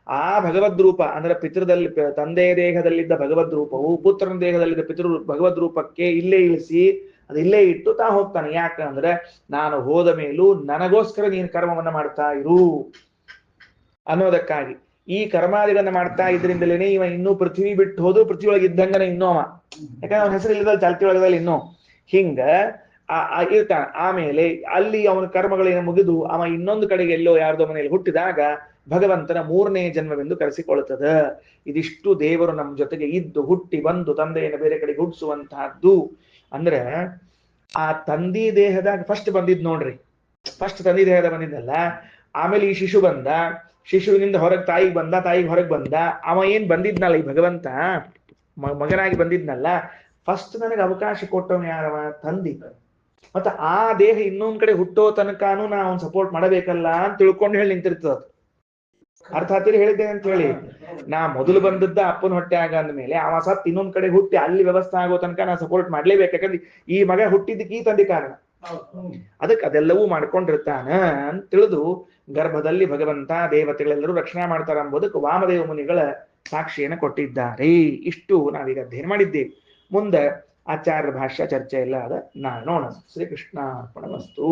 ಆ ಭಗವದ್ ರೂಪ ಅಂದ್ರೆ ಪಿತೃದಲ್ಲಿ ತಂದೆಯ ದೇಹದಲ್ಲಿದ್ದ ಭಗವದ್ ರೂಪವು ಪುತ್ರನ ದೇಹದಲ್ಲಿದ್ದ ಭಗವದ್ ರೂಪಕ್ಕೆ ಇಲ್ಲೇ ಇಳಿಸಿ ಅದು ಇಲ್ಲೇ ಇಟ್ಟು ತಾ ಹೋಗ್ತಾನೆ. ಯಾಕಂದ್ರೆ ನಾನು ಹೋದ ಮೇಲೂ ನನಗೋಸ್ಕರ ನೀನು ಕರ್ಮವನ್ನ ಮಾಡ್ತಾ ಇರು ಅನ್ನೋದಕ್ಕಾಗಿ. ಈ ಕರ್ಮಾದಿಗಳನ್ನ ಮಾಡ್ತಾ ಇದ್ರಿಂದಲೇನೆ ಇವ ಇನ್ನೂ ಪೃಥ್ವಿ ಬಿಟ್ಟು ಹೋದ್ರು ಪೃಥ್ವಿ ಒಳಗೆ ಇದ್ದಂಗನೆ ಇನ್ನೂ ಅವ, ಯಾಕಂದ್ರೆ ಅವನ ಹೆಸರು ಇಲ್ಲದ ಚಾಲ್ತಿ ಒಳಗದಲ್ಲಿ ಇನ್ನೂ ಹಿಂಗ ಇರ್ತಾನೆ. ಆಮೇಲೆ ಅಲ್ಲಿ ಅವನ ಕರ್ಮಗಳೇನು ಮುಗಿದು ಅವ ಇನ್ನೊಂದು ಕಡೆಗೆ ಎಲ್ಲೋ ಯಾರ್ದೋ ಮನೆಯಲ್ಲಿ ಹುಟ್ಟಿದಾಗ ಭಗವಂತನ 3ನೇ ಜನ್ಮವೆಂದು ಕರೆಸಿಕೊಳ್ಳುತ್ತದೆ. ಇದಿಷ್ಟು ದೇವರು ನಮ್ಮ ಜೊತೆಗೆ ಇದ್ದು ಹುಟ್ಟಿ ಬಂದು ತಂದೆಯನ್ನು ಬೇರೆ ಕಡೆಗೆ ಹುಟ್ಟಿಸುವಂತಹದ್ದು. ಅಂದ್ರೆ ಆ ತಂದೆ ದೇಹದಾಗ ಫಸ್ಟ್ ಬಂದಿದ್ ನೋಡ್ರಿ, ಫಸ್ಟ್ ತಂದೆ ದೇಹದ ಬಂದಿದ್ದಲ್ಲ. ಆಮೇಲೆ ಈ ಶಿಶು ಬಂದ, ಶಿಶುವಿನಿಂದ ಹೊರಗೆ ತಾಯಿಗೆ ಬಂದ, ತಾಯಿಗೆ ಹೊರಗೆ ಬಂದ. ಅವ ಏನ್ ಬಂದಿದ್ನಲ್ಲ ಈ ಭಗವಂತ ಮಗನಾಗಿ ಬಂದಿದ್ನಲ್ಲ, ಫಸ್ಟ್ ನನಗೆ ಅವಕಾಶ ಕೊಟ್ಟವನು ಯಾರವ, ತಂದಿ. ಮತ್ತ ಆ ದೇಹ ಇನ್ನೊಂದ್ ಕಡೆ ಹುಟ್ಟೋ ತನಕನೂ ನಾ ಅವ್ನ್ ಸಪೋರ್ಟ್ ಮಾಡಬೇಕಲ್ಲ ಅಂತ ತಿಳ್ಕೊಂಡು ಹೇಳಿ ನಿಂತಿರ್ತದ. ಅರ್ಥ ಹತ್ತಿರ ಹೇಳಿದ್ದೇನೆ ಅಂತ ಹೇಳಿ. ನಾ ಮೊದಲು ಬಂದದ್ದ ಅಪ್ಪನ ಹೊಟ್ಟೆ ಆಗ ಅಂದ್ಮೇಲೆ ಅವ ಸತ್ ಇನ್ನೊಂದ್ ಕಡೆ ಹುಟ್ಟಿ ಅಲ್ಲಿ ವ್ಯವಸ್ಥೆ ಆಗೋ ತನಕ ನಾ ಸಪೋರ್ಟ್ ಮಾಡ್ಲೇಬೇಕು. ಯಾಕಂದ್ರೆ ಈ ಮಗ ಹುಟ್ಟಿದ್ದಕ್ಕೆ ಈ ತಂದೆ ಕಾರಣ. ಅದಕ್ಕೆ ಅದೆಲ್ಲವೂ ಮಾಡ್ಕೊಂಡಿರ್ತಾನ ಅಂತ ತಿಳಿದು ಗರ್ಭದಲ್ಲಿ ಭಗವಂತ ದೇವತೆಗಳೆಲ್ಲರೂ ರಕ್ಷಣೆ ಮಾಡ್ತಾರ ಎಂಬುದಕ್ಕೆ ವಾಮದೇವ ಮುನಿಗಳ ಸಾಕ್ಷಿಯನ್ನು ಕೊಟ್ಟಿದ್ದಾರೆ. ಇಷ್ಟು ನಾವೀಗ ಅಧ್ಯಯನ ಮಾಡಿದ್ದೇವೆ. ಮುಂದೆ ಆಚಾರ್ಯ ಭಾಷ್ಯ ಚರ್ಚೆ ಎಲ್ಲ ಅದ ನಾಳೆ ನೋಡೋಣ. ಶ್ರೀಕೃಷ್ಣ ಅರ್ಪಣಮಸ್ತು.